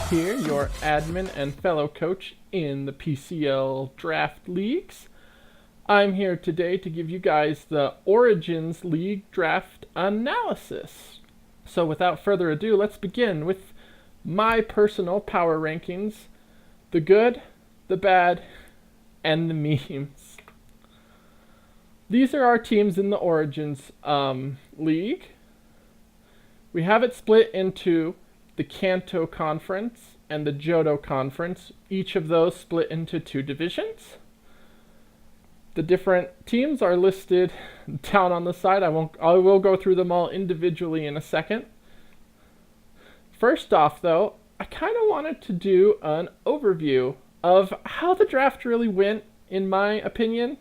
here, your admin and fellow coach in the PCL draft leagues. I'm here today to give you guys the Origins League draft analysis. So without further ado, let's begin with my personal power rankings, the good, the bad, and the memes. These are our teams in the Origins League. We have it split into the Kanto Conference and the Johto Conference. Each of those split into two divisions. The different teams are listed down on the side. I will go through them all individually in a second. First off, though, I kind of wanted to do an overview of how the draft really went, in my opinion.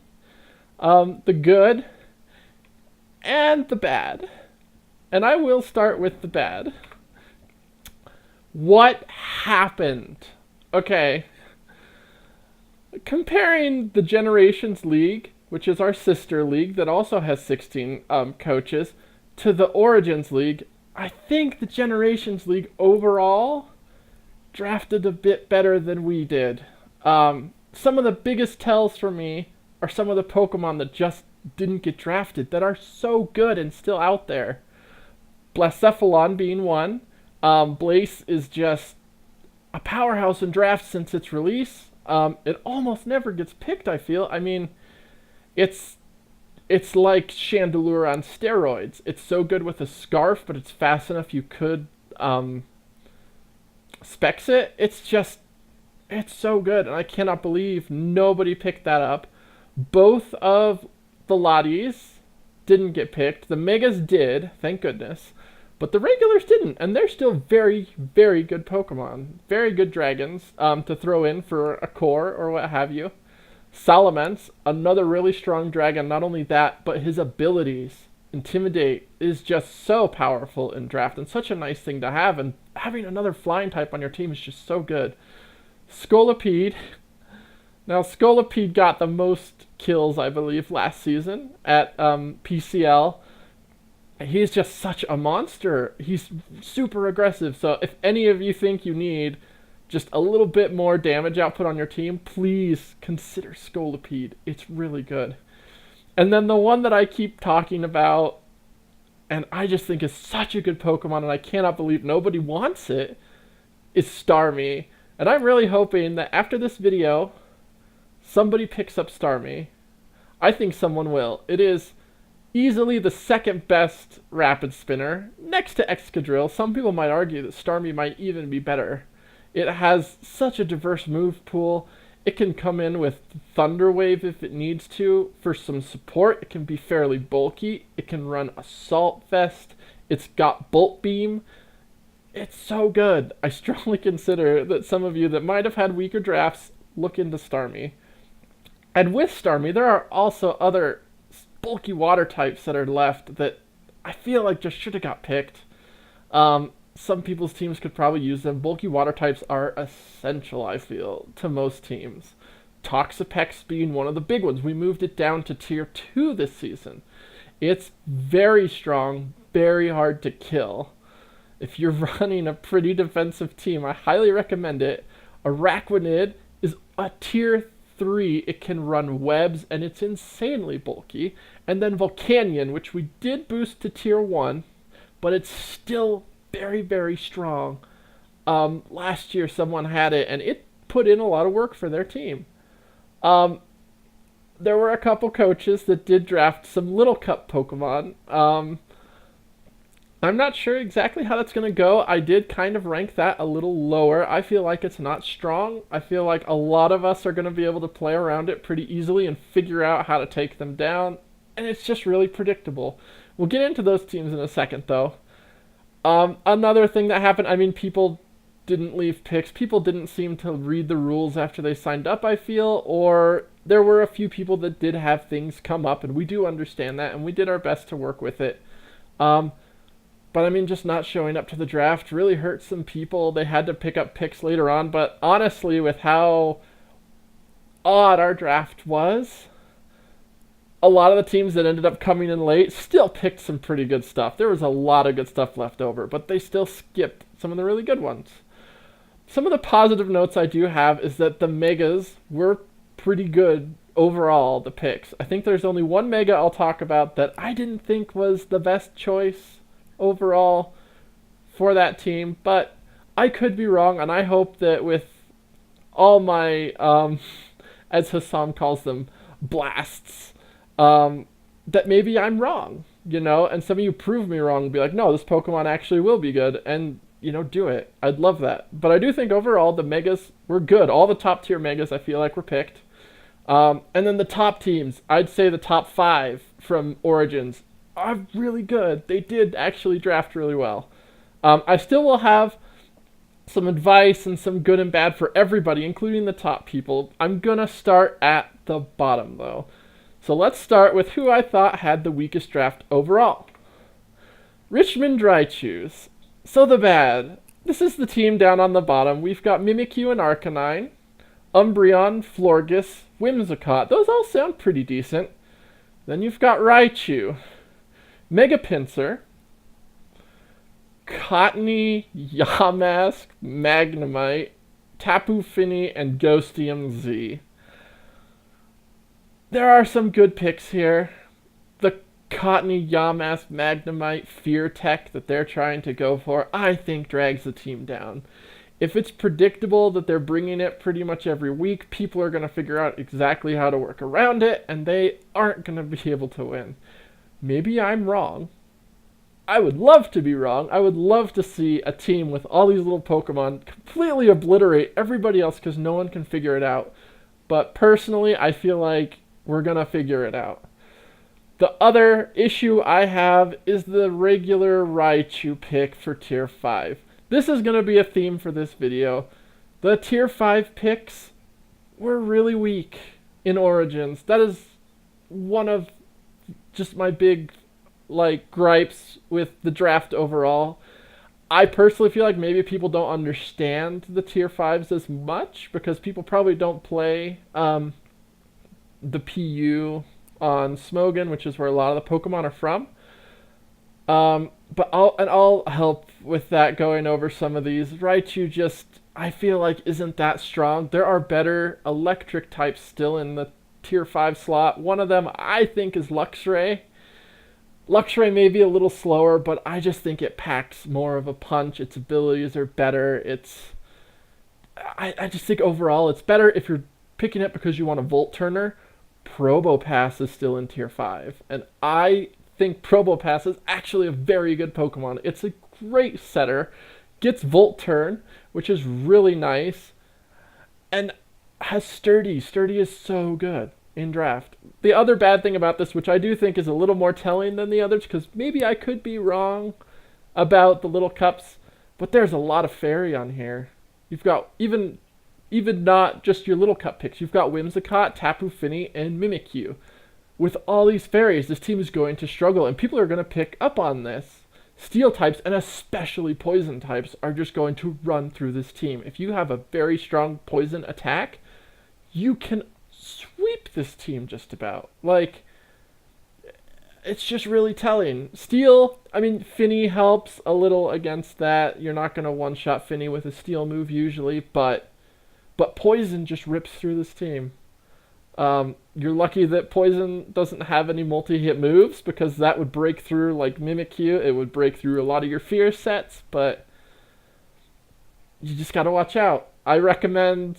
The good and the bad. And I will start with the bad. What happened? Okay. Comparing the Generations League, which is our sister league that also has 16 coaches, to the Origins League, I think the Generations League overall drafted a bit better than we did. Some of the biggest tells for me are some of the Pokemon that just didn't get drafted that are so good and still out there. Blacephalon being one. Blaze is just a powerhouse in drafts since its release. It almost never gets picked, I feel. I mean, it's like Chandelure on steroids. It's so good with a Scarf, but it's fast enough you could specs it. It's so good, and I cannot believe nobody picked that up. Both of the Lotties didn't get picked. The Megas did, thank goodness. But the regulars didn't, and they're still very, very good Pokemon. Very good dragons to throw in for a core or what have you. Salamence, another really strong dragon. Not only that, but his abilities, Intimidate, is just so powerful in draft and such a nice thing to have. And having another flying type on your team is just so good. Scolipede. Now, Scolipede got the most kills, I believe, last season at PCL. He's just such a monster. He's super aggressive. So if any of you think you need just a little bit more damage output on your team, please consider Scolipede. It's really good. And then the one that I keep talking about, and I just think is such a good Pokemon, and I cannot believe nobody wants it, is Starmie. And I'm really hoping that after this video, somebody picks up Starmie. I think someone will. It is easily the second best rapid spinner, next to Excadrill. Some people might argue that Starmie might even be better. It has such a diverse move pool. It can come in with Thunder Wave if it needs to for some support. It can be fairly bulky. It can run Assault Vest. It's got Bolt Beam. It's so good. I strongly consider that some of you that might have had weaker drafts look into Starmie. And with Starmie, there are also other bulky water types that are left that I feel like just should have got picked. Some people's teams could probably use them. Bulky water types are essential, I feel, to most teams. Toxapex being one of the big ones. We moved it down to tier 2 this season. It's very strong, very hard to kill. If you're running a pretty defensive team, I highly recommend it. Araquanid is a tier 3, it can run webs, and it's insanely bulky. And then Volcanion, which we did boost to tier 1, but it's still very, very strong. Last year someone had it, and it put in a lot of work for their team. There were a couple coaches that did draft some Little Cup Pokemon. I'm not sure exactly how that's going to go. I did kind of rank that a little lower. I feel like it's not strong. I feel like a lot of us are going to be able to play around it pretty easily and figure out how to take them down. And it's just really predictable. We'll get into those teams in a second, though. Another thing that happened, I mean, people didn't leave picks. People didn't seem to read the rules after they signed up, I feel. Or there were a few people that did have things come up, and we do understand that, and we did our best to work with it. But I mean, just not showing up to the draft really hurt some people. They had to pick up picks later on. But honestly, with how odd our draft was, a lot of the teams that ended up coming in late still picked some pretty good stuff. There was a lot of good stuff left over, but they still skipped some of the really good ones. some of the positive notes I do have is that the megas were pretty good overall, the picks. I think there's only one mega I'll talk about that I didn't think was the best choice overall for that team, but I could be wrong, and I hope that with all my, as Hassan calls them, blasts, that maybe I'm wrong, and some of you prove me wrong and be like, no, this Pokemon actually will be good, and, do it. I'd love that. But I do think overall the megas were good. All the top tier megas I feel like were picked. And then the top teams, I'd say the top 5 from Origins are really good. They did actually draft really well. I still will have some advice and some good and bad for everybody, including the top people. I'm going to start at the bottom, though. So let's start with who I thought had the weakest draft overall. Richmond Raichus. So the bad. This is the team down on the bottom. We've got Mimikyu and Arcanine, Umbreon, Florges, Whimsicott. Those all sound pretty decent. Then you've got Raichu, Mega Pinsir, Cottony, Yamask, Magnemite, Tapu Fini, and Ghostium Z. There are some good picks here. The Cottony, Yamask, Magnemite, Fear Tech that they're trying to go for, I think drags the team down. If it's predictable that they're bringing it pretty much every week, people are going to figure out exactly how to work around it, and they aren't going to be able to win. Maybe I'm wrong. I would love to be wrong. I would love to see a team with all these little Pokemon completely obliterate everybody else because no one can figure it out. But personally, I feel like we're going to figure it out. The other issue I have is the regular Raichu pick for Tier 5. This is going to be a theme for this video. The Tier 5 picks were really weak in Origins. That is one of just my big gripes with the draft overall. I personally feel like maybe people don't understand the Tier 5s as much because people probably don't play the PU on Smogon, which is where a lot of the Pokemon are from. But I'll help with that going over some of these. Raichu just, I feel like, isn't that strong. There are better electric types still in the Tier 5 slot. One of them I think is Luxray. Luxray may be a little slower, but I just think it packs more of a punch. Its abilities are better. I just think overall it's better if you're picking it because you want a Volt Turner. Probopass is still in Tier 5, and I think Probopass is actually a very good Pokemon. It's a great setter, gets Volt Turn, which is really nice, and has Sturdy. Sturdy is so good in draft. The other bad thing about this, which I do think is a little more telling than the others, because maybe I could be wrong about the little cups, but there's a lot of fairy on here. You've got even not just your little cup picks. You've got Whimsicott, Tapu Fini, and Mimikyu. With all these fairies, this team is going to struggle, and people are going to pick up on this. Steel types, and especially poison types, are just going to run through this team. If you have a very strong poison attack, you can sweep this team just about. It's just really telling. Steel, Fini helps a little against that. You're not going to one-shot Fini with a steel move usually, but poison just rips through this team. You're lucky that poison doesn't have any multi-hit moves because that would break through like Mimikyu. It would break through a lot of your fear sets, but you just gotta watch out. I recommend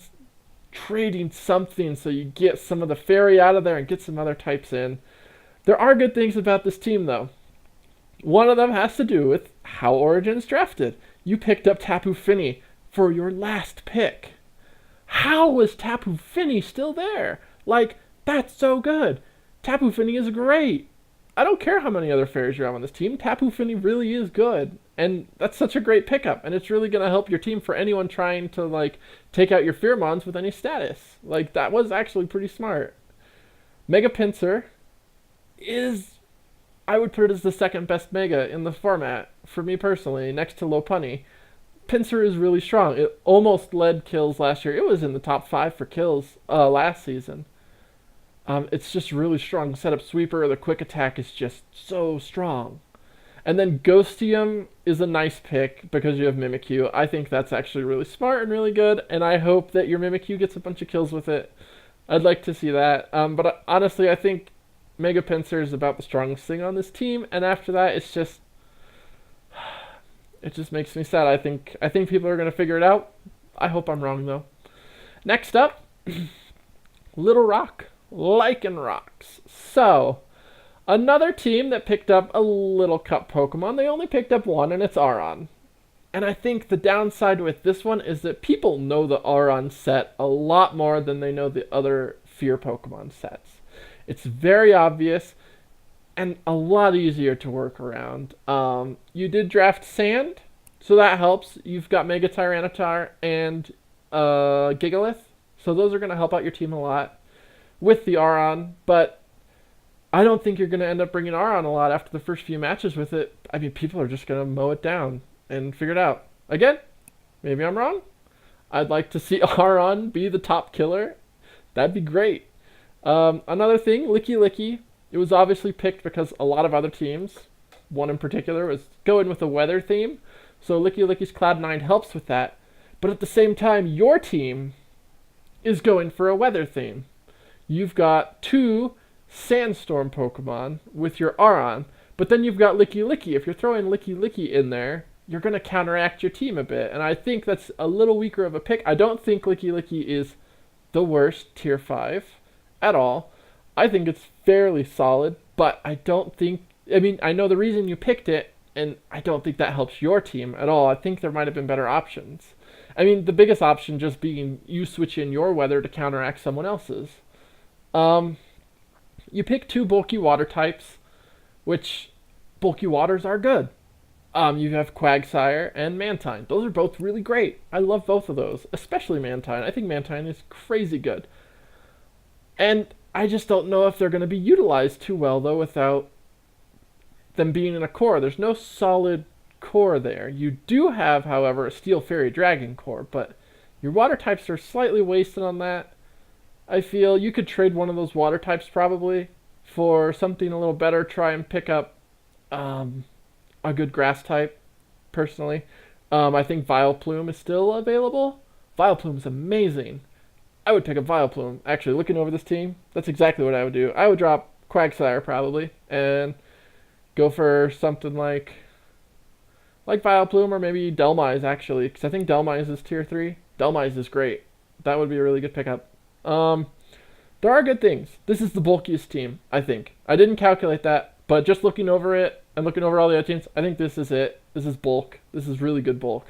trading something so you get some of the fairy out of there and get some other types in. There are good things about this team though. One of them has to do with how Origins drafted. You picked up Tapu Fini for your last pick. How was Tapu Fini still there? That's so good. Tapu Fini is great. I don't care how many other fairies you have on this team. Tapu Fini really is good. And that's such a great pickup. And it's really going to help your team for anyone trying to, take out your Fearmons with any status. That was actually pretty smart. Mega Pinsir is, I would put it as the second best Mega in the format, for me personally, next to Lopunny. Pinsir is really strong. It almost led kills last year. It was in the top 5 for kills last season. It's just really strong. Setup sweeper, the quick attack is just so strong. And then Ghostium is a nice pick because you have Mimikyu. I think that's actually really smart and really good, and I hope that your Mimikyu gets a bunch of kills with it. I'd like to see that. But honestly, I think Mega Pinsir is about the strongest thing on this team, and after that, it just makes me sad. I think people are gonna figure it out. I hope I'm wrong though. Next up, Little Rock, Lycanrocs. So, another team that picked up a Little Cup Pokemon. They only picked up one, and it's Aron. And I think the downside with this one is that people know the Aron set a lot more than they know the other Fear Pokemon sets. It's very obvious and a lot easier to work around. You did draft Sand, so that helps. You've got Mega Tyranitar and Gigalith, so those are going to help out your team a lot with the Aron, but I don't think you're going to end up bringing Aron a lot after the first few matches with it. I mean, people are just going to mow it down and figure it out. Again, maybe I'm wrong. I'd like to see Aron be the top killer. That'd be great. Another thing, Licky Licky. It was obviously picked because a lot of other teams, one in particular, was going with a weather theme. So Licky Licky's Cloud9 helps with that. But at the same time, your team is going for a weather theme. You've got 2 Sandstorm Pokemon with your Aron, but then you've got Licky Licky. If you're throwing Licky Licky in there, you're going to counteract your team a bit. And I think that's a little weaker of a pick. I don't think Licky Licky is the worst tier 5 at all. I think it's fairly solid, but I don't think... I mean, I know the reason you picked it, and I don't think that helps your team at all. I think there might have been better options. I mean, the biggest option just being you switch in your weather to counteract someone else's. You pick 2 bulky water types, which bulky waters are good. You have Quagsire and Mantine. Those are both really great. I love both of those, especially Mantine. I think Mantine is crazy good. And I just don't know if they're going to be utilized too well, though, without them being in a core. There's no solid core there. You do have, however, a Steel Fairy Dragon core, but your water types are slightly wasted on that. I feel you could trade one of those water types probably for something a little better. Try and pick up a good grass type, personally. I think Vileplume is still available. Vileplume is amazing. I would pick up Vileplume. Actually, looking over this team, that's exactly what I would do. I would drop Quagsire probably and go for something like Vileplume or maybe Delmise, actually, because I think Delmise is tier 3. Delmise is great. That would be a really good pickup. There are good things. This is the bulkiest team, I think. I didn't calculate that, but just looking over it and looking over all the other teams, I think this is it. This is bulk. This is really good bulk.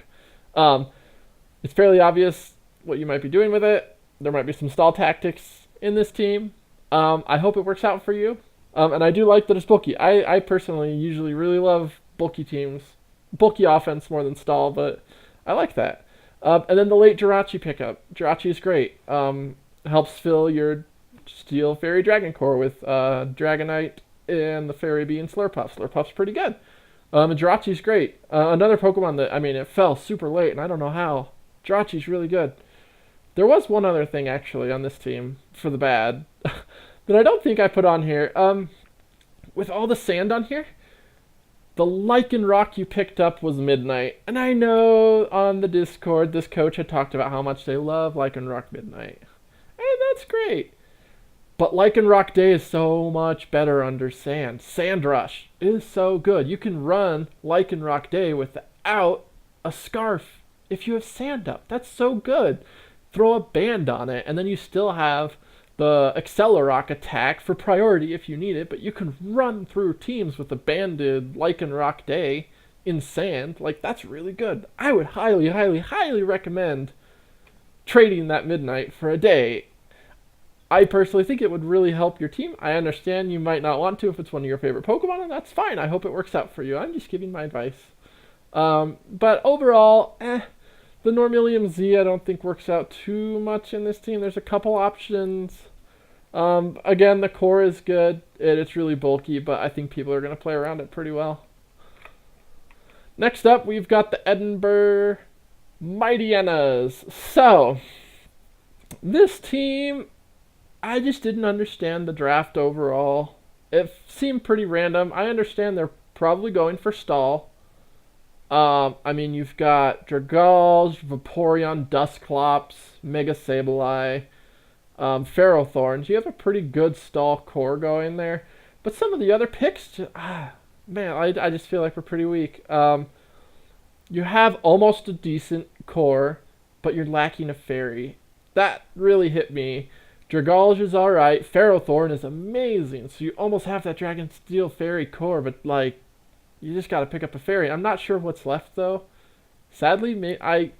It's fairly obvious what you might be doing with it. There might be some stall tactics in this team. I hope it works out for you. And I do like that it's bulky. I personally usually really love bulky teams. Bulky offense more than stall, but I like that. And then the late Jirachi pickup. Jirachi is great. Helps fill your Steel Fairy Dragon core with Dragonite and the Fairy Bee and Slurpuff. Slurpuff's pretty good. And Jirachi's great. Another Pokemon that, I mean, it fell super late, and I don't know how. Jirachi's really good. There was one other thing, actually, on this team for the bad that I don't think I put on here. With all the sand on here, the Lycanroc you picked up was Midnight. And I know on the Discord, this coach had talked about how much they love Lycanroc Midnight. And that's great. But Lycanroc Day is so much better under sand. Sand Rush is so good. You can run Lycanroc Day without a scarf if you have sand up. That's so good. Throw a band on it, and then you still have the Accelerock attack for priority if you need it, but you can run through teams with a banded Lycanroc Day in sand. Like, that's really good. I would highly, highly, highly recommend trading that Midnight for a day. I personally think it would really help your team. I understand you might not want to if it's one of your favorite Pokemon, and that's fine. I hope it works out for you. I'm just giving my advice. But overall, the Normilium Z I don't think works out too much in this team. There's a couple options. Again, the core is good. It's really bulky, but I think people are going to play around it pretty well. Next up, we've got the Edinburgh Mightyenas. So, this team, I just didn't understand the draft overall. It seemed pretty random. I understand they're probably going for stall. I mean, you've got Dragals, Vaporeon, Dusclops, Mega Sableye, Ferrothorns. You have a pretty good stall core going there. But some of the other picks, man, I just feel like we're pretty weak. You have almost a decent core, but you're lacking a fairy. That really hit me. Dragalge is alright. Ferrothorn is amazing. So you almost have that Dragon Steel Fairy core, but like, you just gotta pick up a fairy. I'm not sure what's left though. Sadly, I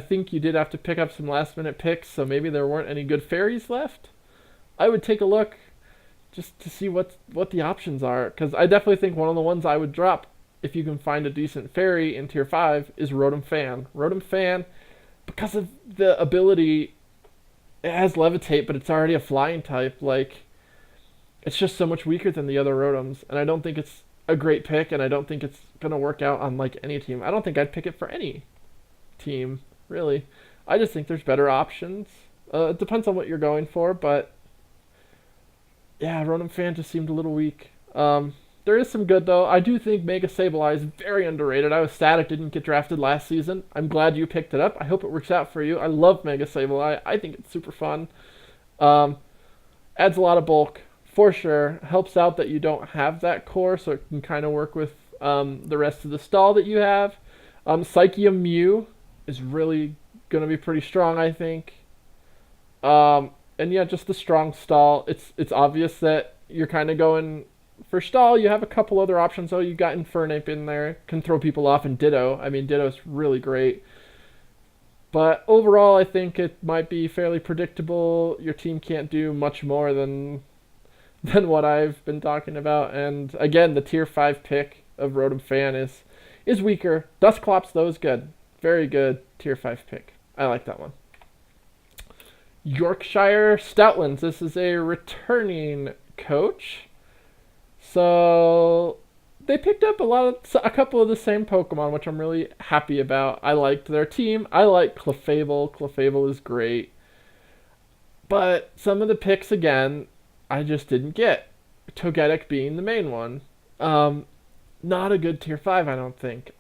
think you did have to pick up some last minute picks, so maybe there weren't any good fairies left. I would take a look just to see what the options are, because I definitely think one of the ones I would drop if you can find a decent fairy in tier 5 is Rotom Fan. Rotom Fan, because of the ability, it has Levitate, but it's already a flying type. Like, it's just so much weaker than the other Rotoms, and I don't think it's a great pick, and I don't think it's gonna work out on like any team. I don't think I'd pick it for any team, really. I just think there's better options. It depends on what you're going for, but yeah, Rotom Fan just seemed a little weak. There is some good though. I do think Mega Sableye is very underrated. I was sad it didn't get drafted last season. I'm glad you picked it up. I hope it works out for you. I love Mega Sableye. I think it's super fun. Adds a lot of bulk for sure. Helps out that you don't have that core, so it can kind of work with the rest of the stall that you have. Psychium Mew is really gonna be pretty strong, I think. And yeah, just the strong stall. It's obvious that you're kind of going for stall. You have a couple other options though. You got Infernape in there, can throw people off, and Ditto. I mean, Ditto's really great. But overall, I think it might be fairly predictable. Your team can't do much more than what I've been talking about. And again, the tier 5 pick of Rotom Fan is weaker. Dusclops though is good. Very good tier 5 pick. I like that one. Yorkshire Stoutlands. This is a returning coach. So they picked up a couple of the same Pokemon, which I'm really happy about. I liked their team. I like Clefable. Clefable is great. But some of the picks, again, I just didn't get. Togetic being the main one. Not a good tier 5, I don't think.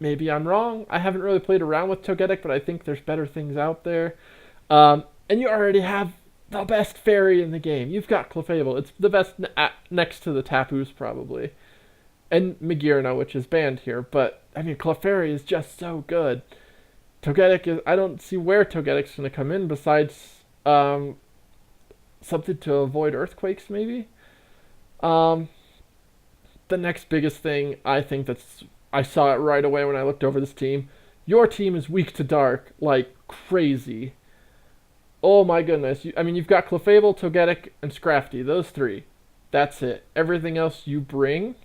Maybe I'm wrong. I haven't really played around with Togetic, but I think there's better things out there. And you already have the best fairy in the game. You've got Clefable. It's the best next to the Tapus, probably. And Magearna, which is banned here. But, I mean, Clefairy is just so good. Togetic I don't see where Togetic's going to come in besides something to avoid earthquakes, maybe? The next biggest thing, I think I saw it right away when I looked over this team. Your team is weak to dark, like crazy. Oh my goodness. You've got Clefable, Togetic, and Scrafty. Those three. That's it. Everything else you bring.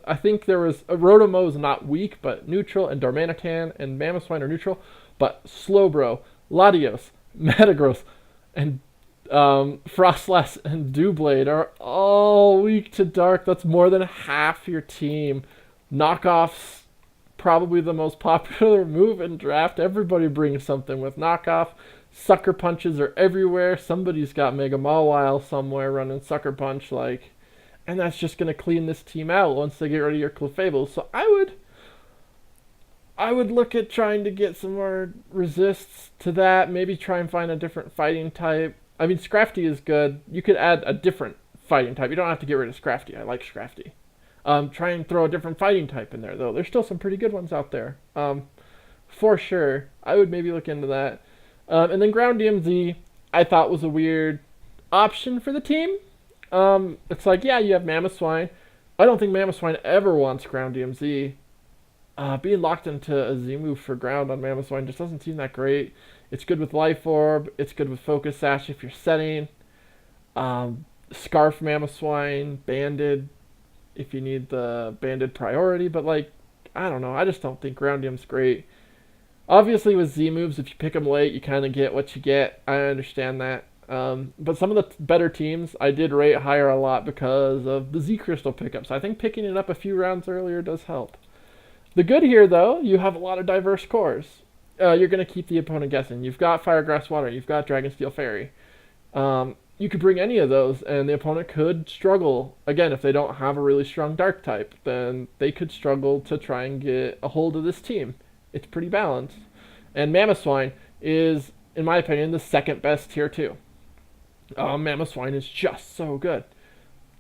I think there was... Rotomo is not weak, but neutral, and Darmanitan and Mamoswine are neutral. But Slowbro, Latios, Metagross, and Frostlass and Doublade are all weak to dark. That's more than half your team. Knockoffs, probably the most popular move in draft. Everybody brings something with knockoff. Sucker punches are everywhere. Somebody's got Mega Mawile somewhere running Sucker Punch, and that's just gonna clean this team out once they get rid of your Clefable. So I would look at trying to get some more resists to that. Maybe try and find a different fighting type. I mean, Scrafty is good. You could add a different fighting type. You don't have to get rid of Scrafty. I like Scrafty. Try and throw a different fighting type in there, though. There's still some pretty good ones out there. For sure. I would maybe look into that. And then Ground DMZ, I thought was a weird option for the team. It's like, yeah, you have Mamoswine. I don't think Mamoswine ever wants Ground DMZ. Being locked into a Z move for ground on Mamoswine just doesn't seem that great. It's good with Life Orb. It's good with Focus Sash if you're setting. Scarf Mamoswine, Banded if you need the Banded priority. But, I don't know. I just don't think Ground DM's great. Obviously, with Z moves, if you pick them late, you kind of get what you get. I understand that. But some of the better teams I did rate higher a lot because of the Z Crystal pickups. I think picking it up a few rounds earlier does help. The good here, though, you have a lot of diverse cores. You're going to keep the opponent guessing. You've got Fire, Grass, Water. You've got Dragon, Steel, Fairy. you could bring any of those, and the opponent could struggle. Again, if they don't have a really strong dark type, then they could struggle to try and get a hold of this team. It's pretty balanced. And Mamoswine is, in my opinion, the second best tier 2. Mamoswine is just so good.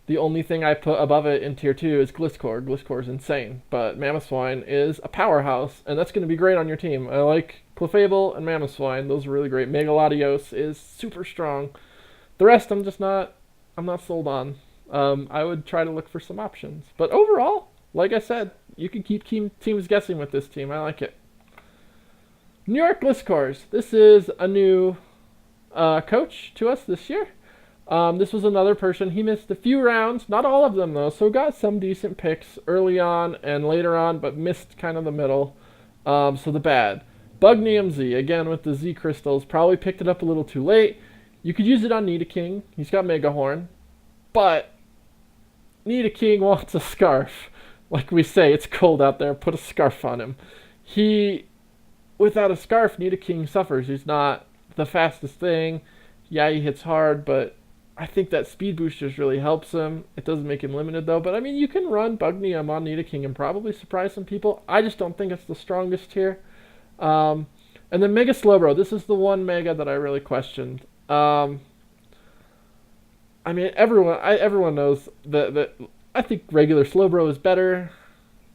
The only thing I put above it in tier 2 is Gliscor. Gliscor is insane, but Mamoswine is a powerhouse, and that's going to be great on your team. I like Clefable and Mamoswine. Those are really great. Megalodios is super strong. The rest, I'm not sold on. I would try to look for some options. But overall, like I said, you can keep teams guessing with this team. I like it. New York Gliscors. This is a new coach to us this year. This was another person. He missed a few rounds, not all of them though, so got some decent picks early on and later on, but missed kind of the middle. So the bad. Bugnium Z, again with the Z crystals, probably picked it up a little too late. You could use it on Nidoking. He's got Mega Horn. But Nidoking wants a scarf. Like we say, it's cold out there, put a scarf on him. Without a scarf, Nidoking suffers. He's not the fastest thing. Yeah, he hits hard, but I think that speed boosters really helps him. It doesn't make him limited though, but I mean, you can run Bugnium on Nidoking and probably surprise some people. I just don't think it's the strongest here. And then Mega Slowbro. This is the one Mega that I really questioned. I mean, everyone knows that I think regular Slowbro is better.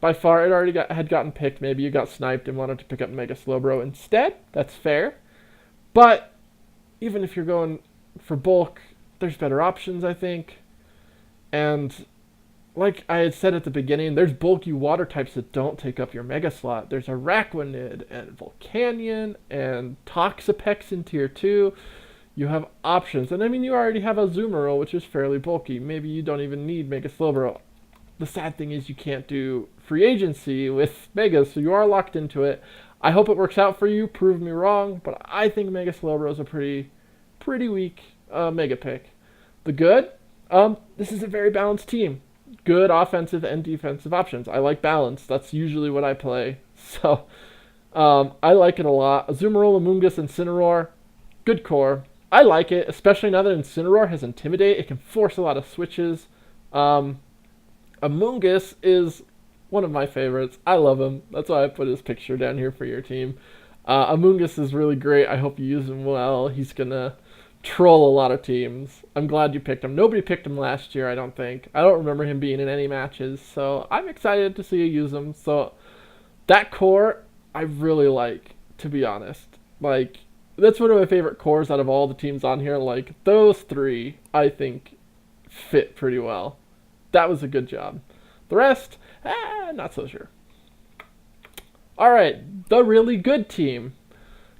By far, it already had gotten picked. Maybe you got sniped and wanted to pick up Mega Slowbro instead. That's fair. But even if you're going for bulk, there's better options, I think. And like I had said at the beginning, there's bulky water types that don't take up your Mega slot. There's Araquanid and Volcanion and Toxapex in tier 2. You have options. And I mean, you already have a Azumarill, which is fairly bulky. Maybe you don't even need Mega Slowbro. The sad thing is you can't do free agency with Megas, so you are locked into it. I hope it works out for you. Prove me wrong, but I think Mega Slowbro is a pretty weak Mega pick. The good, this is a very balanced team. Good offensive and defensive options. I like balance. That's usually what I play. So I like it a lot. Azumarill, Amoonguss, Incineroar, good core. I like it, especially now that Incineroar has Intimidate. It can force a lot of switches. Amoonguss is one of my favorites. I love him. That's why I put his picture down here for your team. Amoonguss is really great. I hope you use him well. He's going to troll a lot of teams. I'm glad you picked him. Nobody picked him last year, I don't think. I don't remember him being in any matches, so I'm excited to see you use him. So that core, I really like, to be honest. Like, that's one of my favorite cores out of all the teams on here. Like, those three, I think, fit pretty well. That was a good job. The rest, not so sure. All right, the really good team,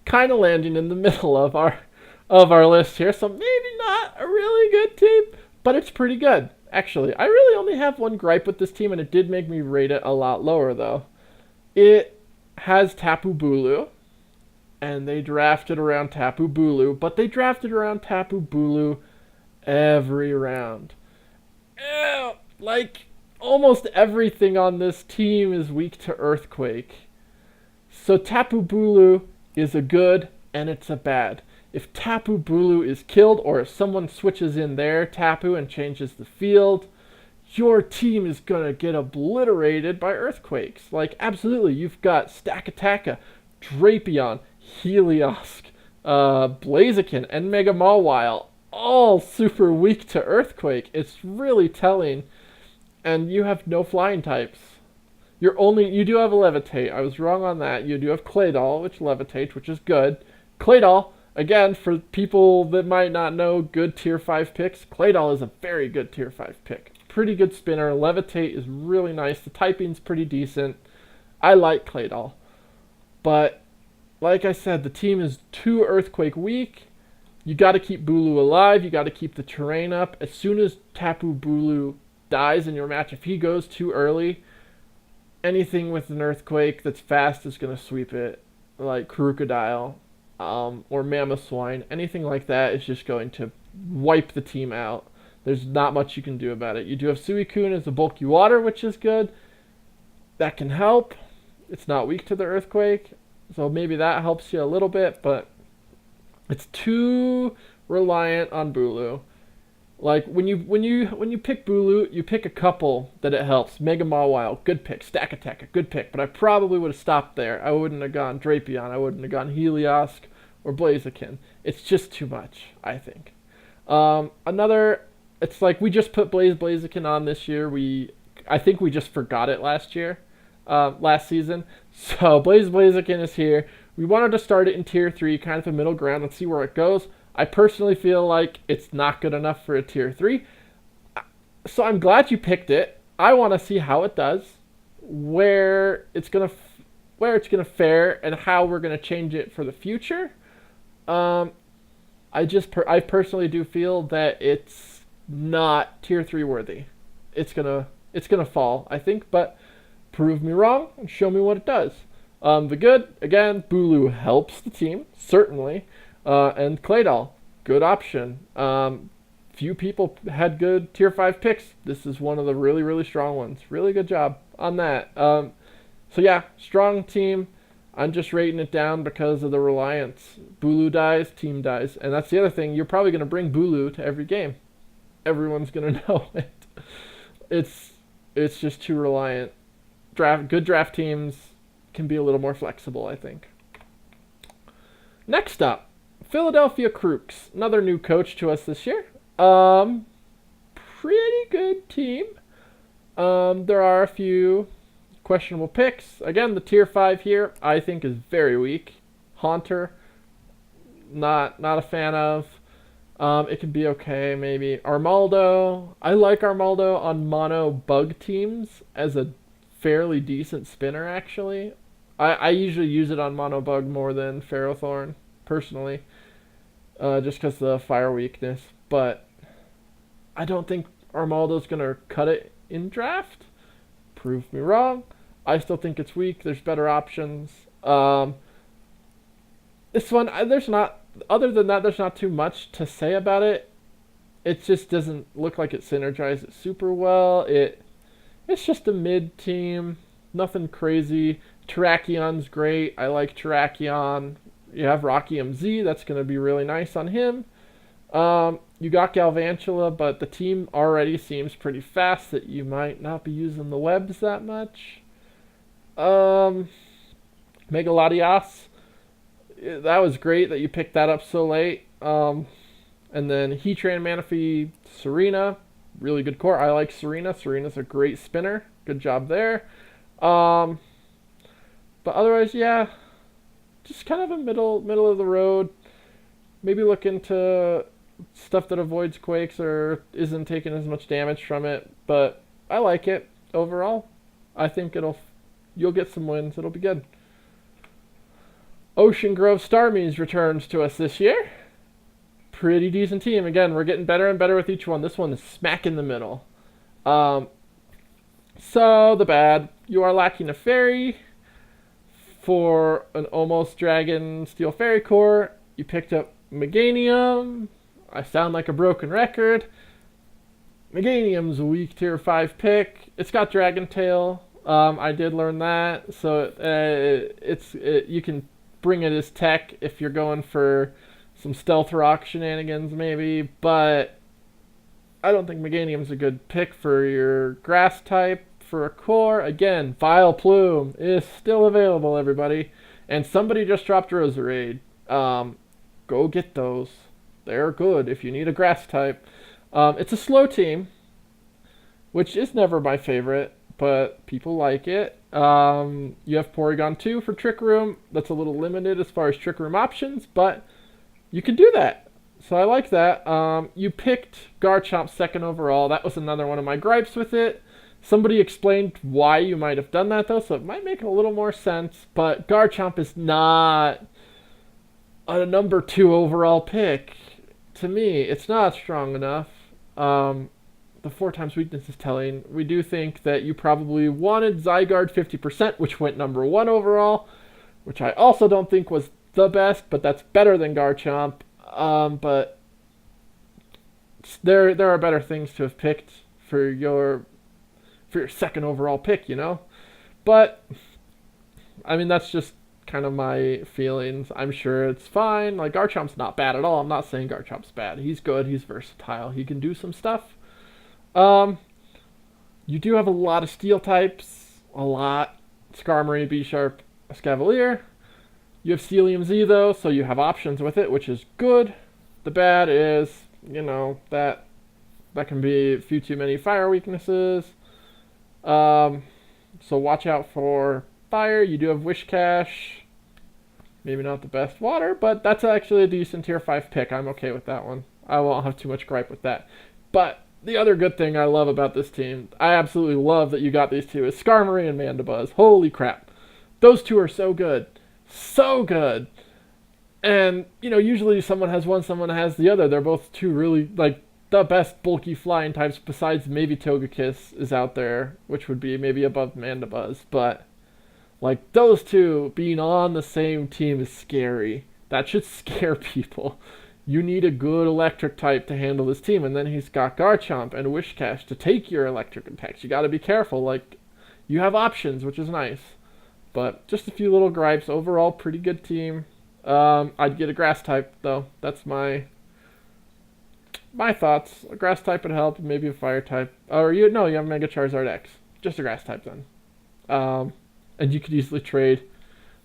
kind of landing in the middle of our list here. So maybe not a really good team, but it's pretty good. Actually, I really only have one gripe with this team, and it did make me rate it a lot lower though. It has Tapu Bulu, and they drafted around Tapu Bulu, but they drafted around Tapu Bulu every round. Ew, like, almost everything on this team is weak to Earthquake. So Tapu Bulu is a good and it's a bad. If Tapu Bulu is killed, or if someone switches in their Tapu and changes the field, your team is going to get obliterated by Earthquakes. Like, absolutely. You've got Stakataka, Drapion, Helios, Blaziken, and Mega Mawile, all super weak to Earthquake. It's really telling. And you have no flying types. You do have a Levitate. I was wrong on that. You do have Claydol, which levitates, which is good. Claydol, again, for people that might not know good tier 5 picks, Claydol is a very good tier 5 pick. Pretty good spinner. Levitate is really nice. The typing's pretty decent. I like Claydol. But, like I said, the team is too Earthquake weak. You got to keep Bulu alive. You got to keep the terrain up. As soon as Tapu Bulu dies in your match, if he goes too early, anything with an Earthquake that's fast is going to sweep it. Like Crocodile or Mamoswine. Anything like that is just going to wipe the team out. There's not much you can do about it. You do have Suicune as a bulky water, which is good. That can help. It's not weak to the Earthquake, so maybe that helps you a little bit, but it's too reliant on Bulu. Like when you pick Bulu, you pick a couple that it helps. Mega Mawile, good pick. Stack Attack, a good pick. But I probably would have stopped there. I wouldn't have gone Drapion. I wouldn't have gone Helios or Blaziken. It's just too much, I think. Another, it's like we just put Blaziken on this year. I think we just forgot it last season. So Blaziken is here. We wanted to start it in tier 3, kind of a middle ground, and see where it goes. I personally feel like it's not good enough for a tier 3. So I'm glad you picked it. I want to see how it does, where it's gonna fare, and how we're gonna change it for the future. I personally do feel that it's not tier 3 worthy. It's gonna fall, I think, but prove me wrong and show me what it does. The good, again, Bulu helps the team, certainly. And Claydol, good option. Few people had good tier 5 picks. This is one of the really, really strong ones. Really good job on that. So yeah, strong team. I'm just rating it down because of the reliance. Bulu dies, team dies. And that's the other thing. You're probably going to bring Bulu to every game. Everyone's going to know it. It's just too reliant. Good draft teams can be a little more flexible, I think. Next up, Philadelphia Crooks, another new coach to us this year. Pretty good team. There are a few questionable picks. Again, the tier 5 here I think is very weak. Haunter, not a fan of. It could be okay, maybe. Armaldo, I like Armaldo on mono bug teams as a fairly decent spinner, actually. I usually use it on mono bug more than Ferrothorn, personally. Just because of the fire weakness. But I don't think Armaldo's going to cut it in draft. Prove me wrong. I still think it's weak. There's better options. This one, other than that, there's not too much to say about it. It just doesn't look like it synergizes super well. It's just a mid team. Nothing crazy. Terrakion's great. I like Terrakion. You have Rocky MZ. That's going to be really nice on him. You got Galvantula, but the team already seems pretty fast that you might not be using the webs that much. Megaladios. That was great that you picked that up so late. And then Heatran, Manaphy, Serena. Really good core. I like Serena. Serena's a great spinner. Good job there. But otherwise, yeah, just kind of a middle of the road. Maybe look into stuff that avoids quakes or isn't taking as much damage from it. But I like it overall. I think you'll get some wins. It'll be good. Ocean Grove Starmies returns to us this year. Pretty decent team. Again, we're getting better and better with each one. This one is smack in the middle. So, the bad. You are lacking a fairy for an almost dragon steel fairy core. You picked up Meganium. I sound like a broken record. Meganium's a weak tier 5 pick. It's got Dragon Tail. I did learn that. So, you can bring it as tech if you're going for some Stealth Rock shenanigans maybe, but I don't think Meganium's a good pick for your grass type for a core. Again, Vile Plume is still available, everybody. And somebody just dropped Roserade. Go get those. They're good if you need a grass type. It's a slow team, which is never my favorite, but people like it. You have Porygon 2 for Trick Room. That's a little limited as far as Trick Room options, but you can do that. So I like that. You picked Garchomp second overall. That was another one of my gripes with it. Somebody explained why you might have done that, though, so it might make a little more sense. But Garchomp is not a number 2 overall pick. To me, it's not strong enough. The 4 times weakness is telling. We do think that you probably wanted Zygarde 50%, which went number 1 overall, which I also don't think was the best, but that's better than Garchomp. But there are better things to have picked for your second overall pick, you know? But, I mean, that's just kind of my feelings. I'm sure it's fine. Like, Garchomp's not bad at all. I'm not saying Garchomp's bad. He's good. He's versatile. He can do some stuff. Um, you do have a lot of steel types. A lot. Skarmory, B-Sharp, Escavalier. You have Celium Z, though, so you have options with it, which is good. The bad is, that can be a few too many fire weaknesses. So watch out for fire. You do have Wish Cash. Maybe not the best water, but that's actually a decent tier 5 pick. I'm okay with that one. I won't have too much gripe with that. But the other good thing I love about this team, I absolutely love that you got these two, is Skarmory and Mandibuzz. Holy crap. Those two are so good. So good. And, usually someone has one, someone has the other. They're both two really, the best bulky flying types besides maybe Togekiss is out there, which would be maybe above Mandibuzz. But, those two being on the same team is scary. That should scare people. You need a good electric type to handle this team, and then he's got Garchomp and Wishcash to take your electric attacks. You gotta be careful. You have options, which is nice. But just a few little gripes. Overall, pretty good team. I'd get a grass type, though. That's my thoughts. A grass type would help, maybe a fire type. Or you have Mega Charizard X. Just a grass type then. And you could easily trade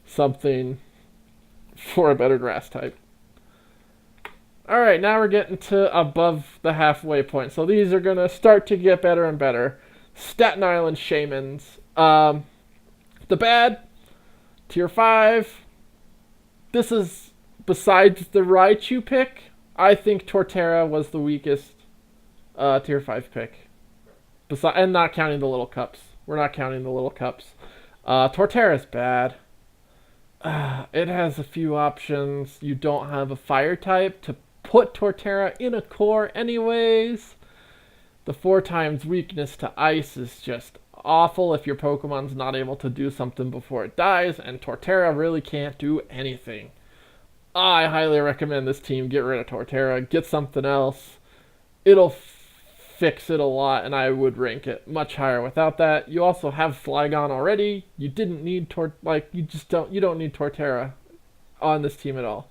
something for a better grass type. Alright, now we're getting to above the halfway point. So these are going to start to get better and better. Staten Island Shamans. The bad, tier 5. This is, besides the Raichu pick, I think Torterra was the weakest tier 5 pick. And not counting the little cups. We're not counting the little cups. Torterra's bad. It has a few options. You don't have a fire type to put Torterra in a core anyways. The 4 times weakness to ice is just awful if your Pokemon's not able to do something before it dies, and Torterra really can't do anything. I highly recommend this team get rid of Torterra, get something else. It'll fix it a lot, and I would rank it much higher without that. You also have Flygon already. You didn't need you don't need Torterra on this team at all.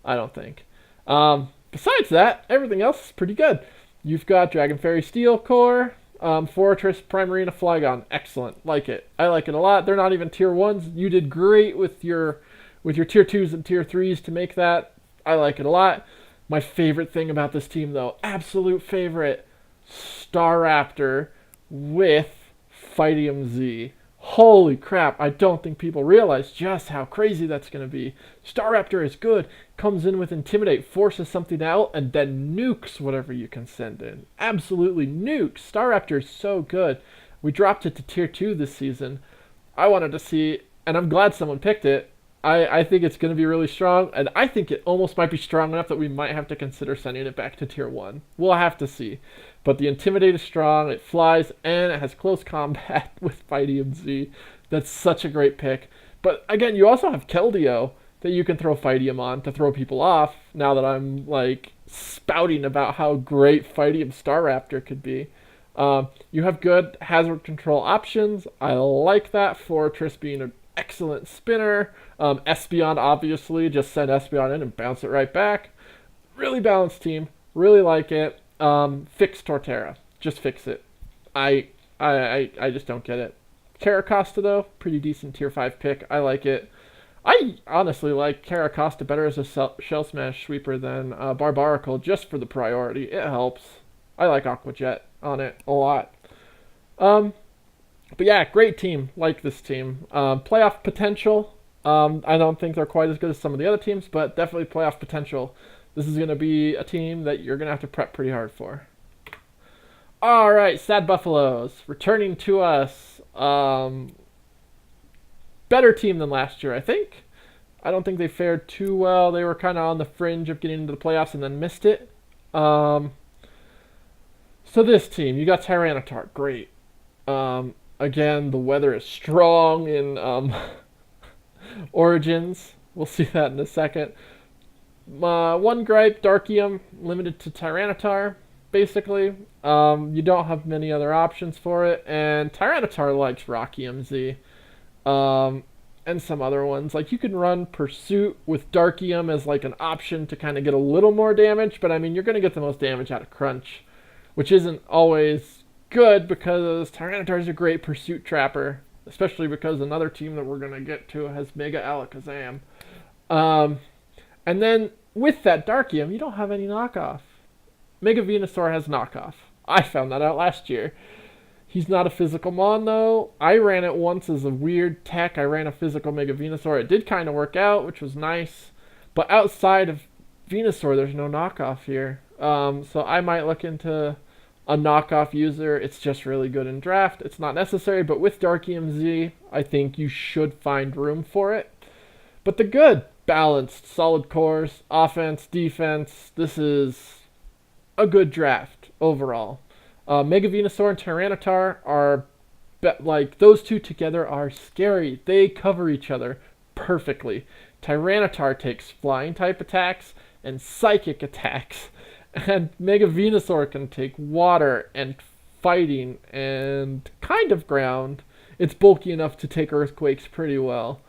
I don't think. Besides that, everything else is pretty good. You've got Dragon Fairy Steel Core, Fortress, Primarina, Flygon. Excellent. Like it. I like it a lot. They're not even tier 1s. You did great with your tier 2s and tier 3s to make that. I like it a lot. My favorite thing about this team, though, absolute favorite, Staraptor with Phytium Z. Holy crap, I don't think people realize just how crazy that's going to be. Staraptor is good, comes in with Intimidate, forces something out, and then nukes whatever you can send in. Absolutely nukes. Staraptor is so good. We dropped it to tier 2 this season. I wanted to see, and I'm glad someone picked it. I think it's going to be really strong, and I think it almost might be strong enough that we might have to consider sending it back to tier 1. We'll have to see. But the Intimidate is strong, it flies, and it has close combat with Phytium Z. That's such a great pick. But again, you also have Keldeo that you can throw Phytium on to throw people off, now that I'm spouting about how great Phytium Staraptor could be. You have good hazard control options. I like that. Fortress being an excellent spinner. Espeon, obviously, just send Espeon in and bounce it right back. Really balanced team. Really like it. Fix Torterra. Just fix it. I just don't get it. Caracosta, though, pretty decent tier 5 pick. I like it. I honestly like Caracosta better as a Shell Smash sweeper than Barbaracle, just for the priority. It helps. I like Aqua Jet on it a lot. But yeah, great team. Like this team. Playoff potential. I don't think they're quite as good as some of the other teams, but definitely playoff potential. This is going to be a team that you're going to have to prep pretty hard for. All right, Sad Buffaloes. Returning to us. Better team than last year, I think. I don't think they fared too well. They were kind of on the fringe of getting into the playoffs and then missed it. So this team, you got Tyranitar. Great. Again, the weather is strong in Origins. We'll see that in a second. One gripe, Darkium, limited to Tyranitar, basically. You don't have many other options for it, and Tyranitar likes Rocky MZ. and some other ones. Like you can run Pursuit with Darkium as like an option to kind of get a little more damage, but I mean you're going to get the most damage out of Crunch, which isn't always good because Tyranitar is a great Pursuit trapper, especially because another team that we're going to get to has Mega Alakazam. Um, and then with that Darkium, you don't have any knockoff. Mega Venusaur has knockoff. I found that out last year. He's not a physical mon though. I ran it once as a weird tech. I ran a physical Mega Venusaur. It did kind of work out, which was nice. But outside of Venusaur, there's no knockoff here. So I might look into a knockoff user. It's just really good in draft. It's not necessary, but with Darkium Z, I think you should find room for it. But the good, balanced, solid cores, offense, defense. This is a good draft overall. Mega Venusaur and Tyranitar are like those two together are scary. They cover each other perfectly. Tyranitar takes flying type attacks and psychic attacks, and Mega Venusaur can take water and fighting and kind of ground. It's bulky enough to take earthquakes pretty well,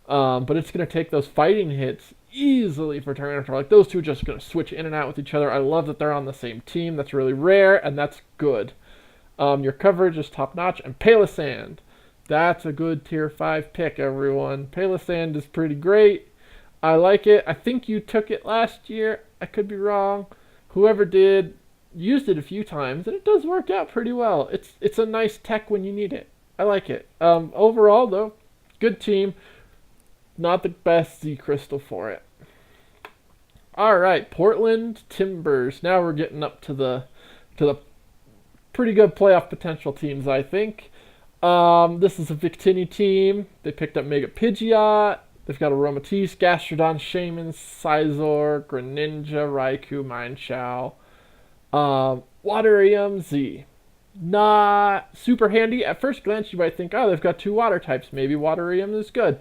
but it's going to take those fighting hits easily for Tyranitar. Like those two are just going to switch in and out with each other. I love that they're on the same team. That's really rare, and that's good. Your coverage is top notch, and Palossand. That's a good tier 5 pick, everyone. Palossand is pretty great. I like it. I think you took it last year. I could be wrong. Whoever did used it a few times, and it does work out pretty well. It's a nice tech when you need it. I like it. Overall, though, good team. Not the best Z Crystal for it. All right, Portland Timbers. Now we're getting up to the pretty good playoff potential teams, I think. This is a Victini team. They picked up Mega Pidgeot. They've got Aromatisse, Gastrodon, Shaman, Scizor, Greninja, Raikou, Mienshao, Waterium Z. Not super handy. At first glance, you might think, oh, they've got 2 water types. Maybe Waterium is good.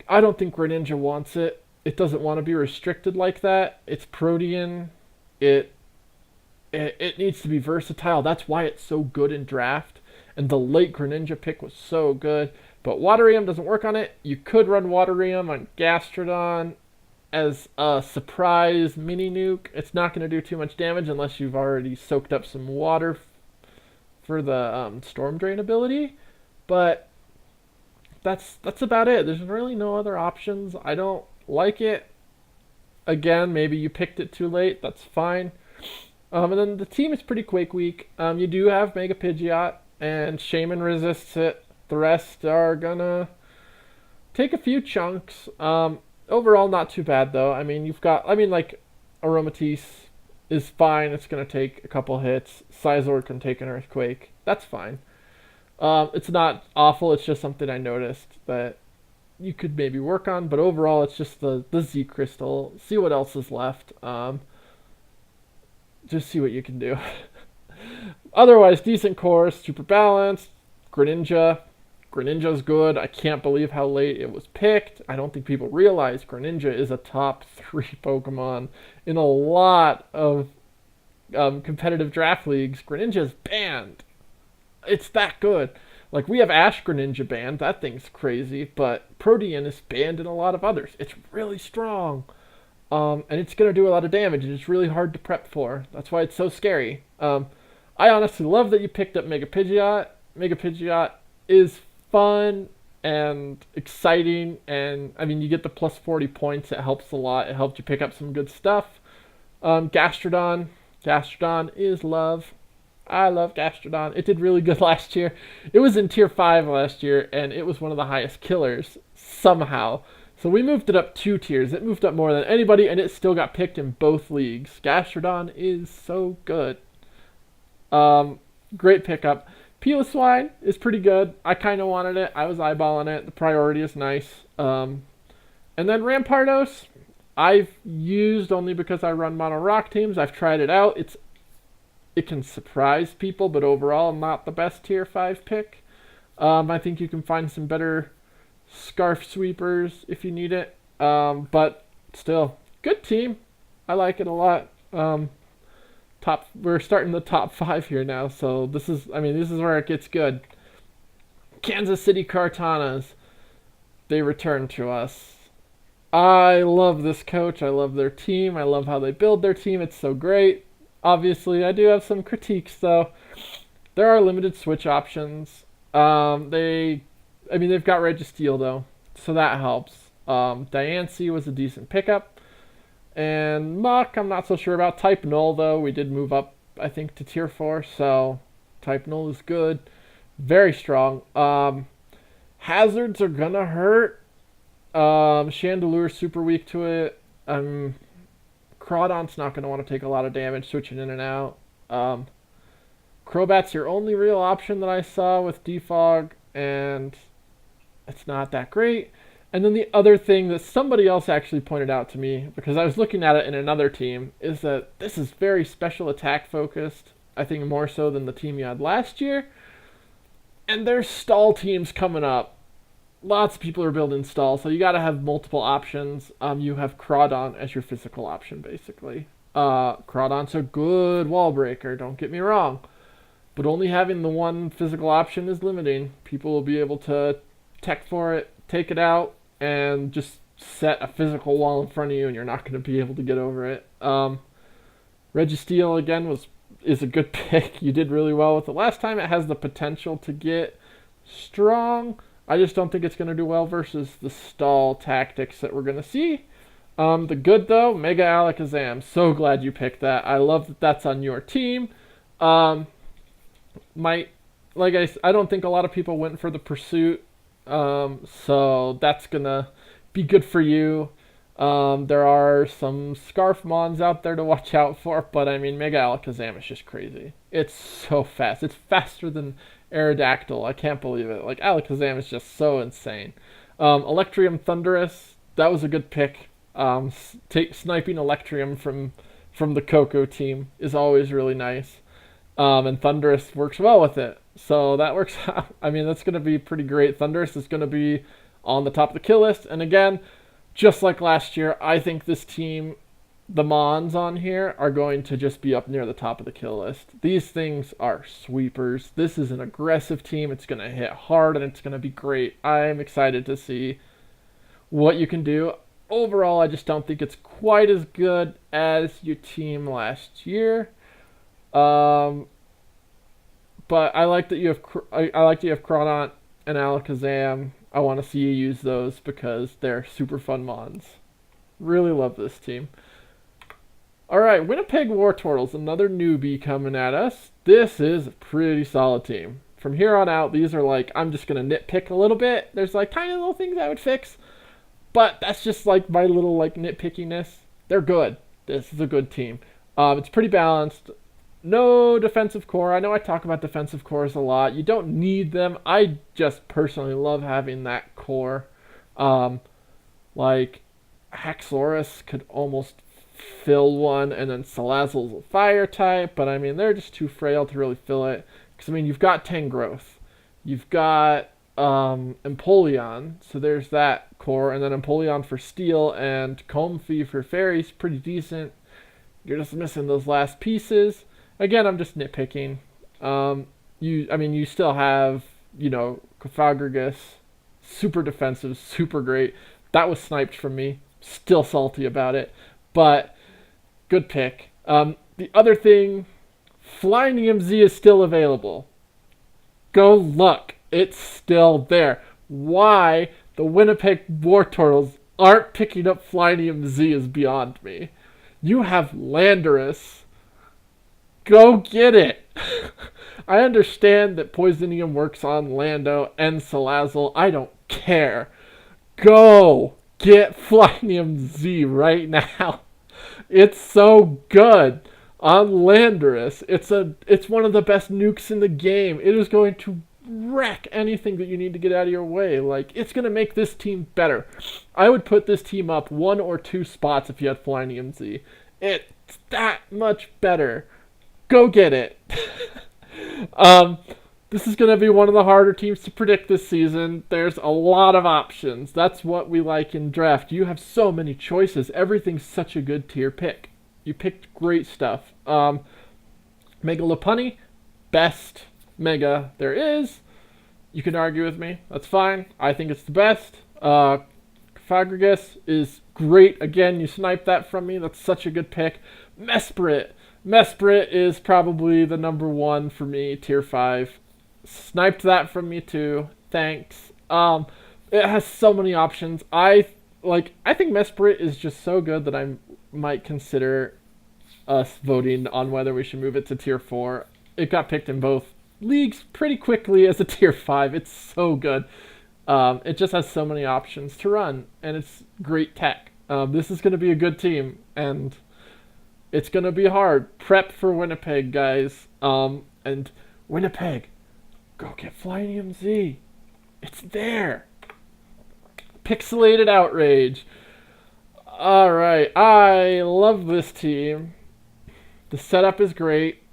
I don't think Greninja wants it. It doesn't want to be restricted like that. It's Protean. It needs to be versatile. That's why it's so good in draft. And the late Greninja pick was so good. But Waterium doesn't work on it. You could run Waterium on Gastrodon as a surprise mini nuke. It's not going to do too much damage unless you've already soaked up some water for the Storm Drain ability. But that's about it. There's really no other options. I don't like it. Again, maybe you picked it too late. That's fine. And then the team is pretty Quake weak. You do have Mega Pidgeot, and Shaman resists it. The rest are gonna take a few chunks. Overall, not too bad though. I mean, like Aromatisse is fine. It's gonna take a couple hits. Scizor can take an Earthquake. That's fine. It's not awful. It's just something I noticed that you could maybe work on. But overall, it's just the Z Crystal. See what else is left. Just see what you can do. Otherwise, decent course, super balanced. Greninja's good. I can't believe how late it was picked. I don't think people realize Greninja is a top 3 Pokemon in a lot of competitive draft leagues. Greninja's banned. It's that good. Like, we have Ash Greninja banned. That thing's crazy. But Protean is banned in a lot of others. It's really strong. And it's going to do a lot of damage. And it's really hard to prep for. That's why it's so scary. I honestly love that you picked up Mega Pidgeot. Mega Pidgeot is fun and exciting. And, I mean, you get the plus 40 points. It helps a lot. It helped you pick up some good stuff. Gastrodon. Gastrodon is love. I love Gastrodon. It did really good last year. It was in tier 5 last year, and it was one of the highest killers somehow. So we moved it up 2 tiers. It moved up more than anybody, and it still got picked in both leagues. Gastrodon is so good. Great pickup. Piloswine is pretty good. I kind of wanted it. I was eyeballing it. The priority is nice. And then Rampardos, I've used only because I run mono rock teams. I've tried it out. It can surprise people, but overall not the best tier 5 pick. I think you can find some better Scarf Sweepers if you need it. But still, good team. I like it a lot. We're starting the top 5 here now, so this is where it gets good. Kansas City Kartanas. they return to us. I love this coach. I love their team. I love how they build their team. It's so great. Obviously, I do have some critiques though. There are limited switch options. They've got Registeel though, so that helps. Diancie was a decent pickup, and Muck, I'm not so sure about. Type Null though, we did move up, I think, to tier 4, so Type Null is good, very strong. Hazards are gonna hurt. Chandelure's super weak to it. Crawdon's not gonna want to take a lot of damage switching in and out. Crobat's your only real option that I saw with Defog, and it's not that great. And then the other thing that somebody else actually pointed out to me, because I was looking at it in another team, is that this is very special attack focused. I think more so than the team you had last year. And there's stall teams coming up. Lots of people are building stall, so you got to have multiple options. You have Crawdon as your physical option, basically. Crawdon's a good wall breaker, don't get me wrong. But only having the one physical option is limiting. People will be able to tech for it, take it out, and just set a physical wall in front of you, and you're not going to be able to get over it. Registeel, again, is a good pick. You did really well with it last time. It has the potential to get strong. I just don't think it's going to do well versus the stall tactics that we're going to see. The good, though, Mega Alakazam. So glad you picked that. I love that that's on your team. I don't think a lot of people went for the pursuit, so that's gonna be good for you. There are some Scarf Mons out there to watch out for, but I mean, Mega Alakazam is just crazy. It's so fast. It's faster than Aerodactyl. I can't believe it. Like, Alakazam is just so insane. Electrium Thundurus, that was a good pick. Sniping Electrium from the Coco team is always really nice. And Thundurus works well with it. So that works out. I mean, that's going to be pretty great. Thundurus is going to be on the top of the kill list. And again, just like last year, I think this team, the Mons on here, are going to just be up near the top of the kill list. These things are sweepers. This is an aggressive team. It's going to hit hard, and it's going to be great. I'm excited to see what you can do. Overall, I just don't think it's quite as good as your team last year. But I like that you have Crawdon and Alakazam. I want to see you use those because they're super fun Mons. Really love this team. Alright, Winnipeg Wartortles, another newbie coming at us. This is a pretty solid team. From here on out, these are like, I'm just going to nitpick a little bit. There's like tiny little things I would fix. But that's just like my little like nitpickiness. They're good. This is a good team. It's pretty balanced. No defensive core. I know I talk about defensive cores a lot. You don't need them. I just personally love having that core. Like, Haxorus could almost fill one, and then Salazzle's a fire type, but I mean, they're just too frail to really fill it. Because, I mean, you've got Tangrowth. You've got Empoleon, so there's that core, and then Empoleon for Steel, and Comfey for Fairy's pretty decent. You're just missing those last pieces. Again, I'm just nitpicking. You still have, Cofagrigus, super defensive, super great. That was sniped from me. Still salty about it, but good pick. The other thing, Flying EMZ is still available. Go look. It's still there. Why the Winnipeg Wartortles aren't picking up Flying EMZ is beyond me. You have Landorus. Go get it. I understand that Poisonium works on Lando and Salazzle. I don't care. Go get Flynium Z right now. It's so good on Landorus. It's one of the best nukes in the game. It is going to wreck anything that you need to get out of your way. Like, it's going to make this team better. I would put this team up 1 or 2 spots if you had Flynium Z. It's that much better. Go get it. This is going to be one of the harder teams to predict this season. There's a lot of options. That's what we like in draft. You have so many choices. Everything's such a good tier pick. You picked great stuff. Mega Lopunny, best Mega there is. You can argue with me. That's fine. I think it's the best. Fagregas is great. Again, you sniped that from me. That's such a good pick. Mesprit. Mesprit is probably the number one for me, tier 5. Sniped that from me too. Thanks. It has so many options. I think Mesprit is just so good that I might consider us voting on whether we should move it to tier 4. It got picked in both leagues pretty quickly as a tier 5. It's so good. It just has so many options to run, and it's great tech. This is going to be a good team, and it's going to be hard. Prep for Winnipeg, guys. And Winnipeg, go get Flying EMZ. It's there. Pixelated Outrage. Alright, I love this team. The setup is great.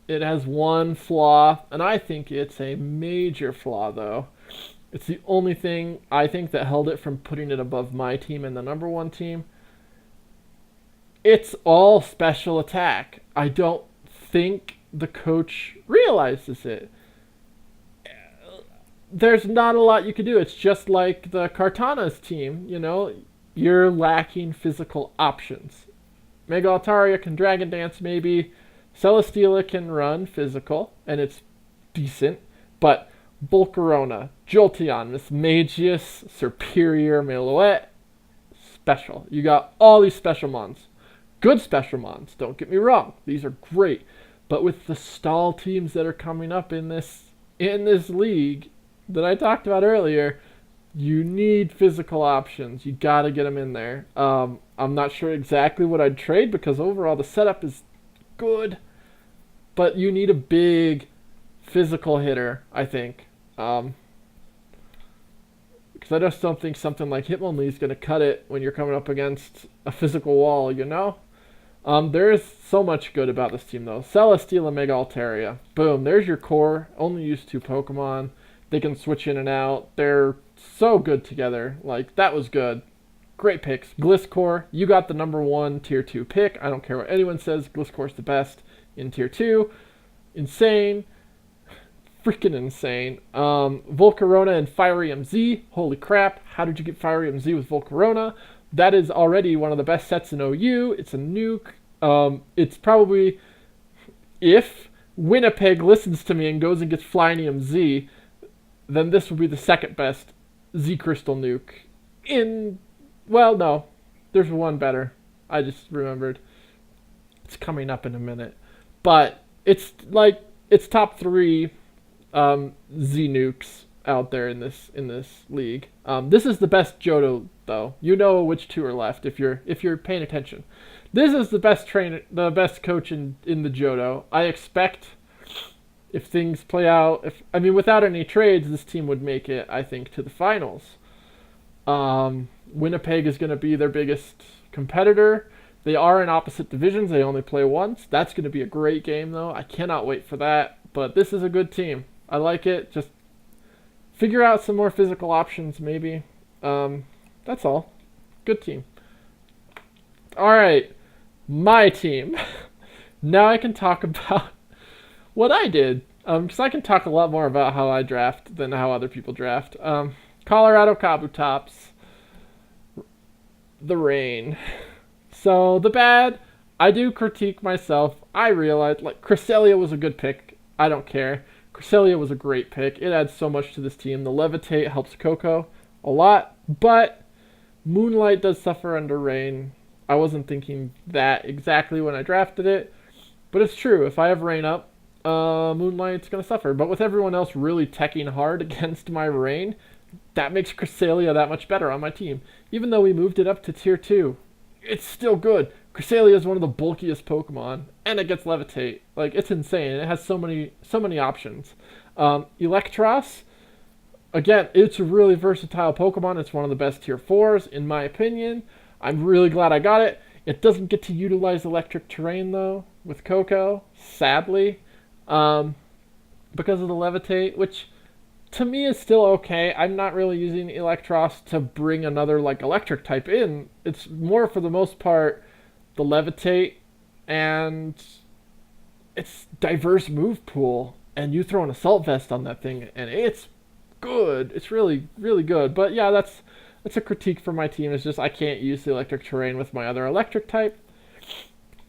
It has one flaw, and I think it's a major flaw, though. It's the only thing I think that held it from putting it above my team and the number one team. It's all special attack. I don't think the coach realizes it. There's not a lot you can do. It's just like the Cartana's team, you're lacking physical options. Mega Altaria can Dragon Dance maybe. Celesteela can run physical, and it's decent, but Volcarona, Jolteon, Miss Magius, Superior, Meloette, special. You got all these special mons. Good special mons, don't get me wrong. These are great. But with the stall teams that are coming up in this league that I talked about earlier, you need physical options. You gotta get them in there. I'm not sure exactly what I'd trade because overall the setup is good, but you need a big physical hitter, I think. Because I just don't think something like Hitmonlee is going to cut it when you're coming up against a physical wall, There is so much good about this team, though. Celesteela, Mega Altaria. Boom, there's your core. Only use 2 Pokemon. They can switch in and out. They're so good together. That was good. Great picks. Gliscor, you got the number 1 tier 2 pick. I don't care what anyone says. Gliscor's the best in tier 2. Insane. Freaking insane. Volcarona and Fiery MZ. Holy crap. How did you get Fiery MZ with Volcarona? That is already one of the best sets in OU. It's a nuke. It's probably, if Winnipeg listens to me and goes and gets Flying EMZ, then this would be the second best Z Crystal nuke well, no. There's one better. I just remembered. It's coming up in a minute. But it's top 3 Z nukes out there in this league. This is the best Johto, though. You know which 2 are left if you're paying attention. This is the best the best coach in the Johto. I expect, if things play out, without any trades, this team would make it, I think, to the finals. Winnipeg is going to be their biggest competitor. They are in opposite divisions. They only play once. That's going to be a great game, though. I cannot wait for that. But this is a good team. I like it. Just figure out some more physical options, maybe. That's all. Good team. All right. My team. Now I can talk about what I did. Because I can talk a lot more about how I draft than how other people draft. Colorado Kabutops. The rain. So the bad, I do critique myself. I realized Cresselia was a good pick. I don't care. Cresselia was a great pick. It adds so much to this team. The Levitate helps Coco a lot, but Moonlight does suffer under rain. I wasn't thinking that exactly when I drafted it, but it's true. If I have rain up, Moonlight's going to suffer. But with everyone else really teching hard against my rain, that makes Cresselia that much better on my team. Even though we moved it up to tier 2, it's still good. Cresselia is one of the bulkiest Pokemon, and it gets Levitate. It's insane. It has so many options. Electros, again, it's a really versatile Pokemon. It's one of the best tier 4s, in my opinion. I'm really glad I got it. It doesn't get to utilize electric terrain, though, with Coco, sadly, because of the Levitate, which to me is still okay. I'm not really using Electros to bring another electric type in. It's more, for the most part, the Levitate and its diverse move pool, and you throw an Assault Vest on that thing and it's good. It's really, really good. But yeah, It's a critique for my team. It's just I can't use the electric terrain with my other electric type.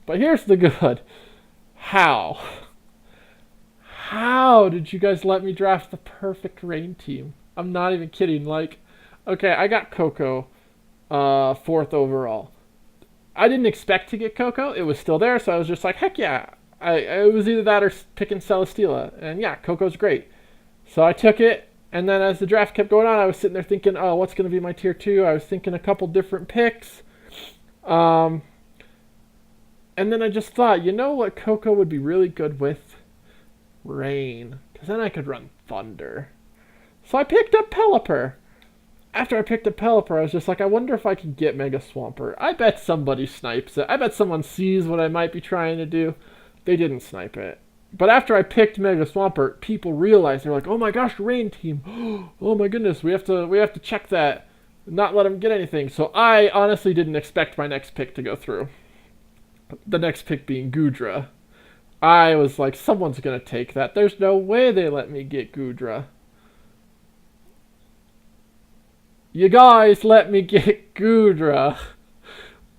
But here's the good. How? How did you guys let me draft the perfect rain team? I'm not even kidding. Like, okay, I got Coco, fourth overall. I didn't expect to get Coco. It was still there, so I was just like, heck yeah. It was either that or picking Celesteela. And yeah, Coco's great. So I took it, and then as the draft kept going on, I was sitting there thinking, oh, what's going to be my tier 2? I was thinking a couple different picks. And then I just thought, you know what Coco would be really good with? Rain. Because then I could run Thunder. So I picked up Pelipper. After I picked up Pelipper, I was just like, I wonder if I can get Mega Swampert. I bet somebody snipes it. I bet someone sees what I might be trying to do. They didn't snipe it. But after I picked Mega Swampert, people realized, they're like, oh my gosh, rain team. Oh my goodness, we have to check that. Not let them get anything. So I honestly didn't expect my next pick to go through. The next pick being Goodra. I was like, someone's going to take that. There's no way they let me get Goodra. You guys let me get Goodra.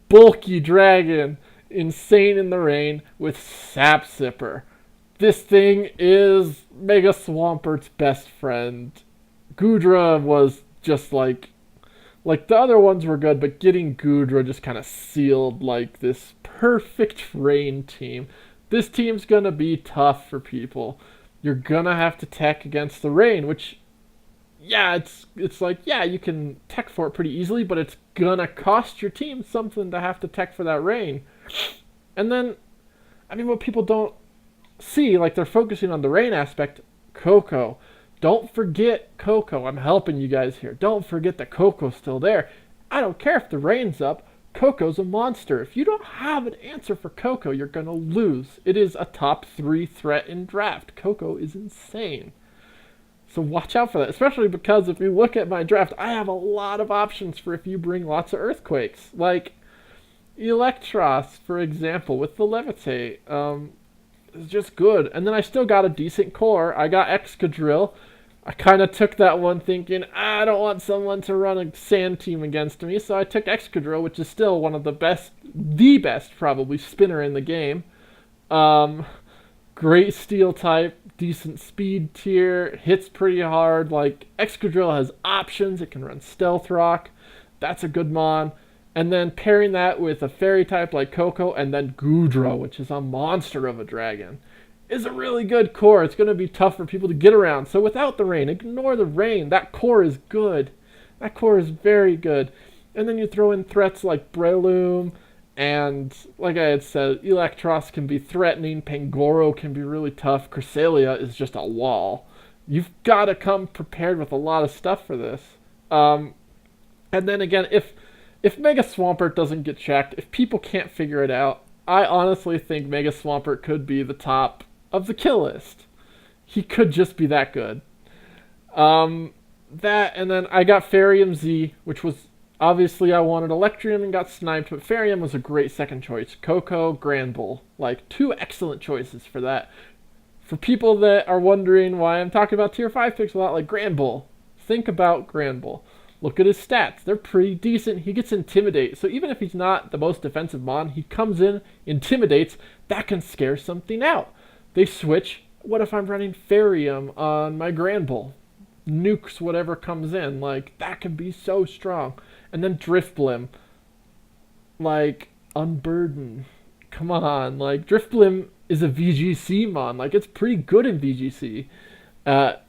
Bulky dragon. Insane in the rain with Sap Sipper. This thing is Mega Swampert's best friend. Goodra was just like the other ones were good, but getting Goodra just kind of sealed like this perfect rain team. This team's gonna be tough for people. You're gonna have to tech against the rain, which, yeah, it's like, yeah, you can tech for it pretty easily, but it's gonna cost your team something to have to tech for that rain. And then, I mean, what people don't see, like they're focusing on the rain aspect, Coco. Don't forget Coco. I'm helping you guys here. Don't forget that Coco's still there. I don't care if the rain's up. Coco's a monster. If you don't have an answer for Coco, you're going to lose. It is a top 3 threat in draft. Coco is insane. So watch out for that, especially because if you look at my draft, I have a lot of options for if you bring lots of earthquakes. Like Electros, for example, with the Levitate. Is just good. And then I still got a decent core. I got Excadrill. I kind of took that one thinking, I don't want someone to run a sand team against me, so I took Excadrill, which is still one of the best probably, spinner in the game. Great steel type, decent speed tier, hits pretty hard. Like, Excadrill has options. It can run Stealth Rock. That's a good mon. And then pairing that with a fairy type like Coco, and then Goodra, which is a monster of a dragon, is a really good core. It's going to be tough for people to get around. So without the rain, ignore the rain. That core is good. That core is very good. And then you throw in threats like Breloom, and like I had said, Electros can be threatening. Pangoro can be really tough. Cresselia is just a wall. You've got to come prepared with a lot of stuff for this. And then again, if Mega Swampert doesn't get checked, if people can't figure it out, I honestly think Mega Swampert could be the top of the kill list. He could just be that good. That, and then I got Farium Z, which was, obviously I wanted Electrium and got sniped, but Farium was a great second choice. Coco, Granbull, like 2 excellent choices for that. For people that are wondering why I'm talking about tier 5 picks a lot, like Granbull, think about Granbull. Look at his stats. They're pretty decent. He gets Intimidate. So even if he's not the most defensive mon, he comes in, intimidates. That can scare something out. They switch. What if I'm running Farium on my Granbull? Nukes whatever comes in. Like, that can be so strong. And then Driftblim. Like, Unburden. Come on. Like, Driftblim is a VGC mon. Like, it's pretty good in VGC.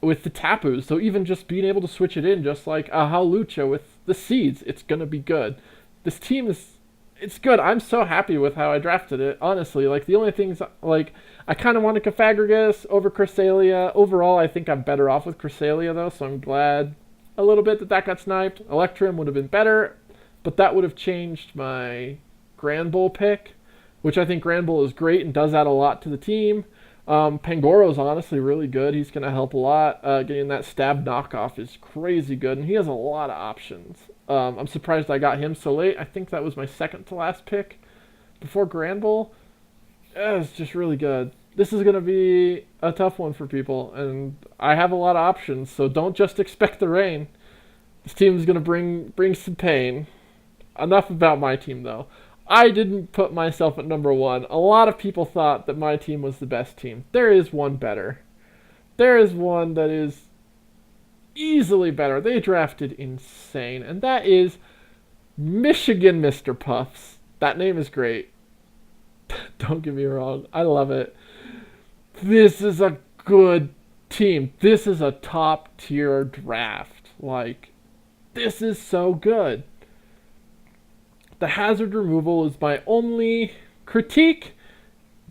With the Tapus, so even just being able to switch it in, just like a Hawlucha with the Seeds, it's gonna be good. This team it's good. I'm so happy with how I drafted it, honestly. Like, the only things, like, I kind of wanted Cofagrigus over Cresselia. Overall, I think I'm better off with Cresselia, though, so I'm glad a little bit that got sniped. Electrum would have been better, but that would have changed my Granbull pick, which I think Granbull is great and does add a lot to the team. Pangoro's honestly really good. He's going to help a lot. Getting that stab knockoff is crazy good, and he has a lot of options. I'm surprised I got him so late. I think that was my second to last pick before Granbull. It's just really good. This is going to be a tough one for people, and I have a lot of options, so don't just expect the rain. This team is gonna bring some pain. Enough about my team though. I didn't put myself at number one. A lot of people thought that my team was the best team. There is one better. There is one that is easily better. They drafted insane, and that is Michigan Mr. Puffs. That name is great. Don't get me wrong. I love it. This is a good team. This is a top tier draft. Like, this is so good. The hazard removal is my only critique,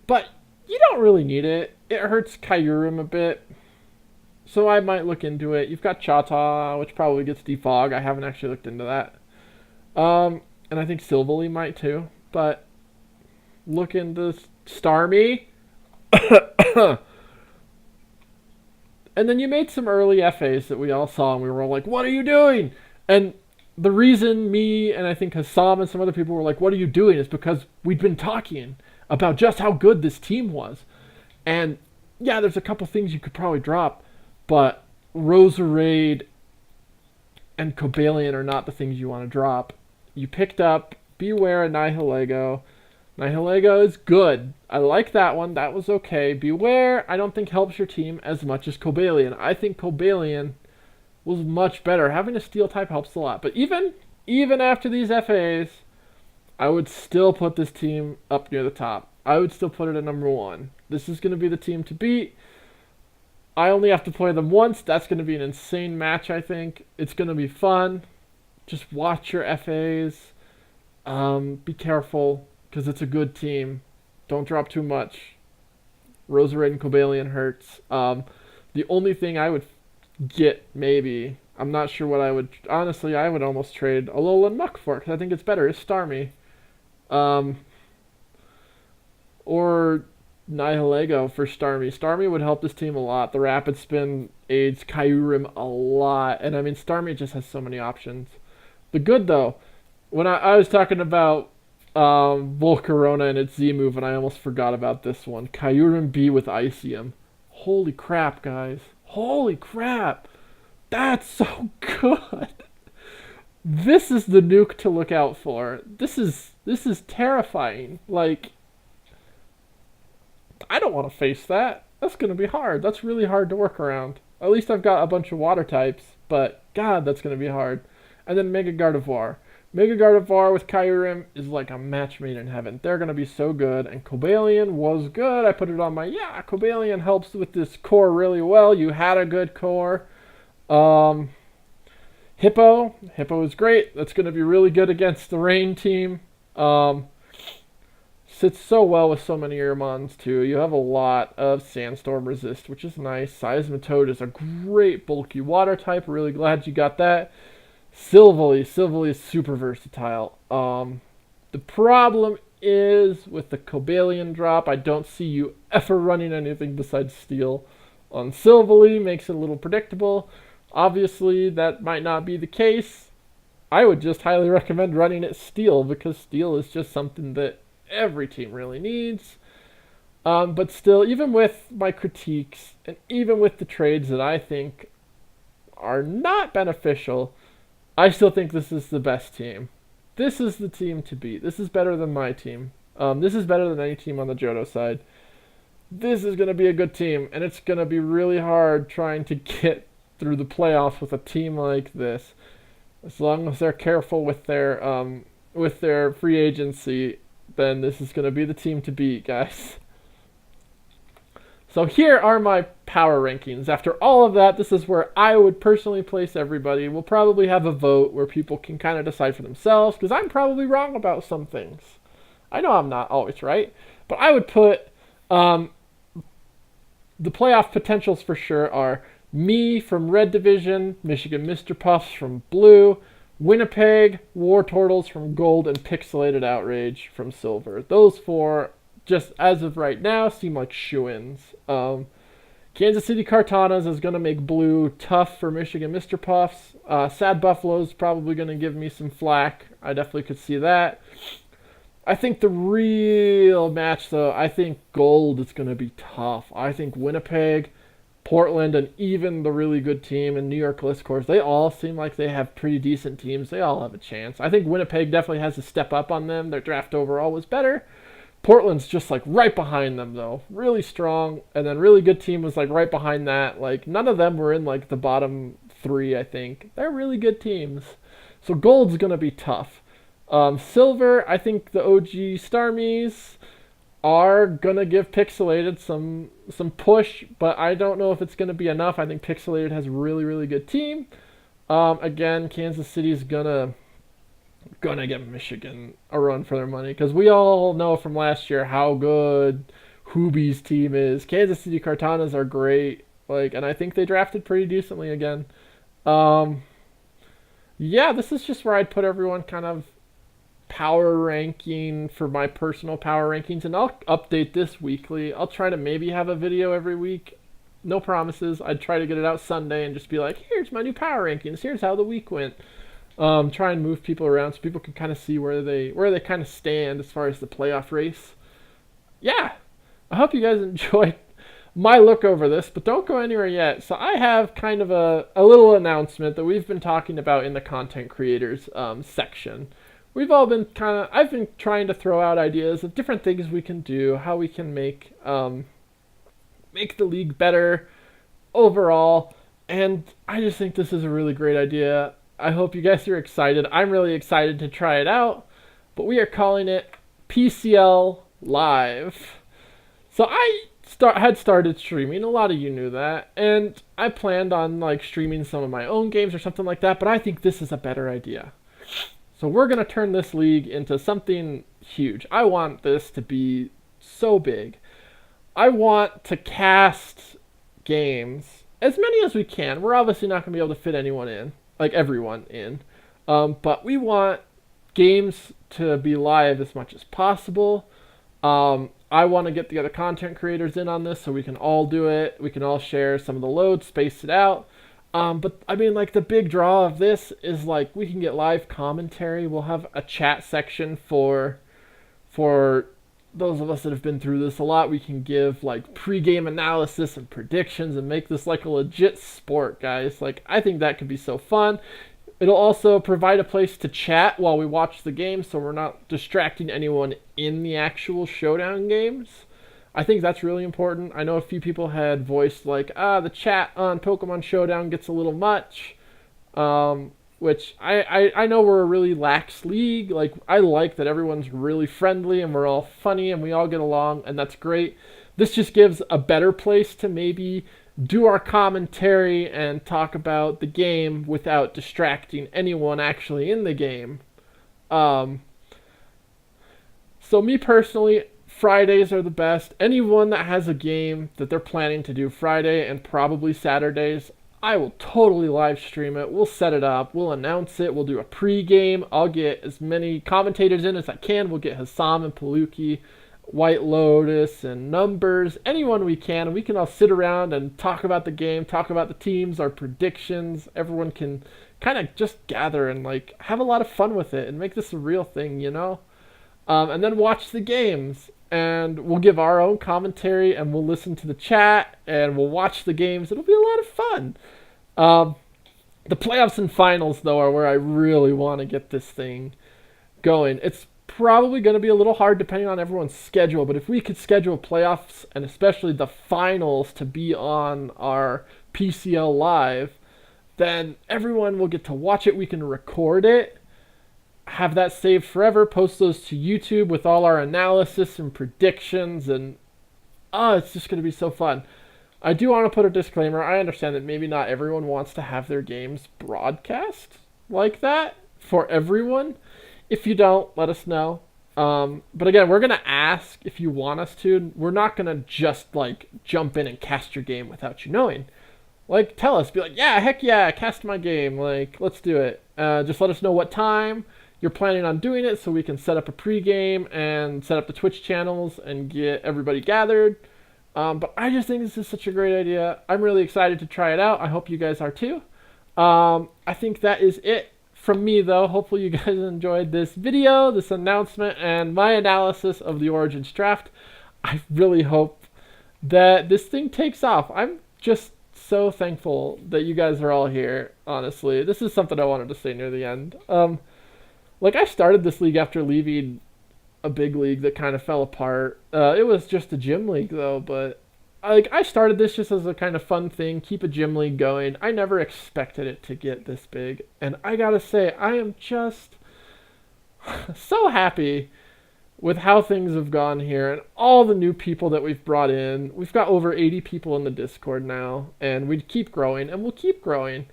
but you don't really need it. It hurts Kyurem a bit, so I might look into it. You've got Chata, which probably gets defog. I haven't actually looked into that. And I think Silvally might too, but look into Starmie. And then you made some early FAs that we all saw, and we were all like, what are you doing? And the reason me and I think Hassam and some other people were like, what are you doing? Is because we'd been talking about just how good this team was. And yeah, there's a couple things you could probably drop, but Roserade and Cobalion are not the things you want to drop. You picked up Beware and Nihilego. Nihilego is good. I like that one. That was okay. Beware, I don't think helps your team as much as Cobalion. I think Cobalion was much better. Having a steel type helps a lot. But even after these FAs, I would still put this team up near the top. I would still put it at number one. This is going to be the team to beat. I only have to play them once. That's going to be an insane match, I think. It's going to be fun. Just watch your FAs. Be careful, because it's a good team. Don't drop too much. Roserade and Cobalion hurts. The only thing I would get, maybe, I'm not sure what I would... Honestly, I would almost trade Alolan Muck for, because I think it's better. It's Starmie. Or Nihilego for Starmie. Starmie would help this team a lot. The Rapid Spin aids Kyurem a lot. And I mean, Starmie just has so many options. The good, though, when I was talking about Volcarona and its Z move, and I almost forgot about this one. Kyurem B with Icium. Holy crap, guys. Holy crap. That's so good. This is the nuke to look out for. This is terrifying. Like, I don't want to face that. That's going to be hard. That's really hard to work around. At least I've got a bunch of water types, but God, that's going to be hard. And then Mega Gardevoir. Mega Gardevoir with Kyurem is like a match made in heaven. They're going to be so good. And Cobalion was good. I put it on my... Yeah, Cobalion helps with this core really well. You had a good core. Hippo. Hippo is great. That's going to be really good against the Rain team. Sits so well with so many Irmons too. You have a lot of Sandstorm resist, which is nice. Seismitoad is a great bulky water type. Really glad you got that. Silvally is super versatile. The problem is with the Cobalion drop, I don't see you ever running anything besides Steel. On Silvally, makes it a little predictable. Obviously, that might not be the case. I would just highly recommend running it Steel, because Steel is just something that every team really needs. But still, even with my critiques, and even with the trades that I think are not beneficial, I still think this is the best team. This is the team to beat. This is better than my team. This is better than any team on the Johto side. This is going to be a good team, and it's going to be really hard trying to get through the playoffs with a team like this. As long as they're careful with their free agency, then this is going to be the team to beat, guys. So here are my power rankings. After all of that, this is where I would personally place everybody. We'll probably have a vote where people can kind of decide for themselves, because I'm probably wrong about some things. I know I'm not always right, but I would put the playoff potentials for sure are me from Red Division, Michigan Mr. Puffs from Blue, Winnipeg, War Turtles from Gold, and Pixelated Outrage from Silver. Those four, just as of right now, seem like shoo-ins. Kansas City Kartanas is going to make Blue tough for Michigan Mr. Puffs. Sad Buffalo's probably going to give me some flack. I definitely could see that. I think the real match, though, I think Gold is going to be tough. I think Winnipeg Portland, and even the really good team in New York List Course, they all seem like they have pretty decent teams. They all have a chance. I think Winnipeg definitely has to step up on them. Their draft overall was better. Portland's just like right behind them though, really strong, and then really good team was like right behind that. Like none of them were in like the bottom three. I think they're really good teams. So gold's gonna be tough. Silver, I think the OG Starmies are gonna give Pixelated some push, but I don't know if it's gonna be enough. I think Pixelated has a really good team. Again, Kansas City's gonna give Michigan a run for their money because we all know from last year how good Hoobie's team is. Kansas City Cartanas are great, like, and I think they drafted pretty decently again. Yeah, this is just where I'd put everyone kind of power ranking for my personal power rankings, and I'll update this weekly. I'll try to maybe have a video every week. No promises. I'd try to get it out Sunday and just be like, here's my new power rankings. Here's how the week went. Try and move people around so people can kind of see where they kind of stand as far as the playoff race. Yeah, I hope you guys enjoyed my look over this, but don't go anywhere yet. So I have kind of a little announcement that we've been talking about in the content creators section. I've been trying to throw out ideas of different things we can do, how we can make the league better overall, and I just think this is a really great idea. I hope you guys are excited. I'm really excited to try it out, but we are calling it PCL Live. So I had started streaming. A lot of you knew that, and I planned on like streaming some of my own games or something like that, but I think this is a better idea. So we're going to turn this league into something huge. I want this to be so big. I want to cast games, as many as we can. We're obviously not going to be able to fit everyone in. But we want games to be live as much as possible. I want to get the other content creators in on this so we can all do it. We can all share some of the load, space it out. But I mean, like, the big draw of this is like we can get live commentary. We'll have a chat section for those of us that have been through this a lot. We can give like pre-game analysis and predictions and make this like a legit sport, guys. Like, I think that could be so fun. It'll also provide a place to chat while we watch the game, so we're not distracting anyone in the actual showdown games. I think that's really important. I know a few people had voiced like, the chat on Pokemon Showdown gets a little much, which I know we're a really lax league. Like, I like that everyone's really friendly and we're all funny and we all get along, and that's great. This just gives a better place to maybe do our commentary and talk about the game without distracting anyone actually in the game. So me personally, Fridays are the best. Anyone that has a game that they're planning to do Friday and probably Saturdays, I will totally live stream it. We'll set it up. We'll announce it. We'll do a pre-game. I'll get as many commentators in as I can. We'll get Hassam and Paluki, White Lotus, and Numbers, anyone we can. We can all sit around and talk about the game, talk about the teams, our predictions. Everyone can kind of just gather and like have a lot of fun with it and make this a real thing, you know? And then watch the games. And we'll give our own commentary, and we'll listen to the chat, and we'll watch the games. It'll be a lot of fun. The playoffs and finals, though, are where I really want to get this thing going. It's probably going to be a little hard depending on everyone's schedule, but if we could schedule playoffs, and especially the finals, to be on our PCL Live, then everyone will get to watch it. We can record it, have that saved forever, post those to YouTube with all our analysis and predictions, and it's just going to be so fun. I do want to put a disclaimer. I understand that maybe not everyone wants to have their games broadcast like that for everyone. If you don't, let us know. But again, we're going to ask if you want us to. We're not going to just like jump in and cast your game without you knowing. Like, tell us, be like, yeah, heck yeah, cast my game. Like, let's do it. Just let us know what time you're planning on doing it so we can set up a pregame and set up the Twitch channels and get everybody gathered. But I just think this is such a great idea. I'm really excited to try it out. I hope you guys are too. I think that is it from me, though. Hopefully you guys enjoyed this video, this announcement, and my analysis of the Origins draft. I really hope that this thing takes off. I'm just so thankful that you guys are all here. Honestly, this is something I wanted to say near the end. Like I started this league after leaving a big league that kind of fell apart. It was just a gym league though, but like I started this just as a kind of fun thing, keep a gym league going. I never expected it to get this big, and I gotta say, I am just so happy with how things have gone here and all the new people that we've brought in. We've got over 80 people in the Discord now, and we keep growing, and we'll keep growing.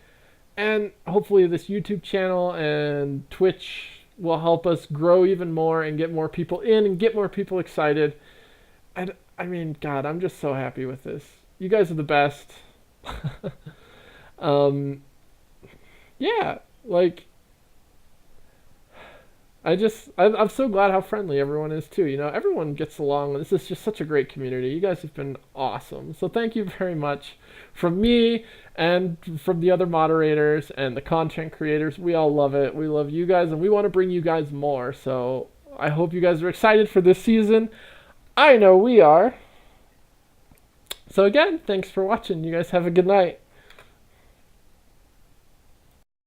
And hopefully, this YouTube channel and Twitch will help us grow even more and get more people in and get more people excited. And I mean, God, I'm just so happy with this. You guys are the best. um, yeah, like I'm so glad how friendly everyone is too. You know, everyone gets along. This is just such a great community. You guys have been awesome. So thank you very much from me and from the other moderators and the content creators. We all love it. We love you guys and we want to bring you guys more. So I hope you guys are excited for this season. I know we are. So again, thanks for watching. You guys have a good night.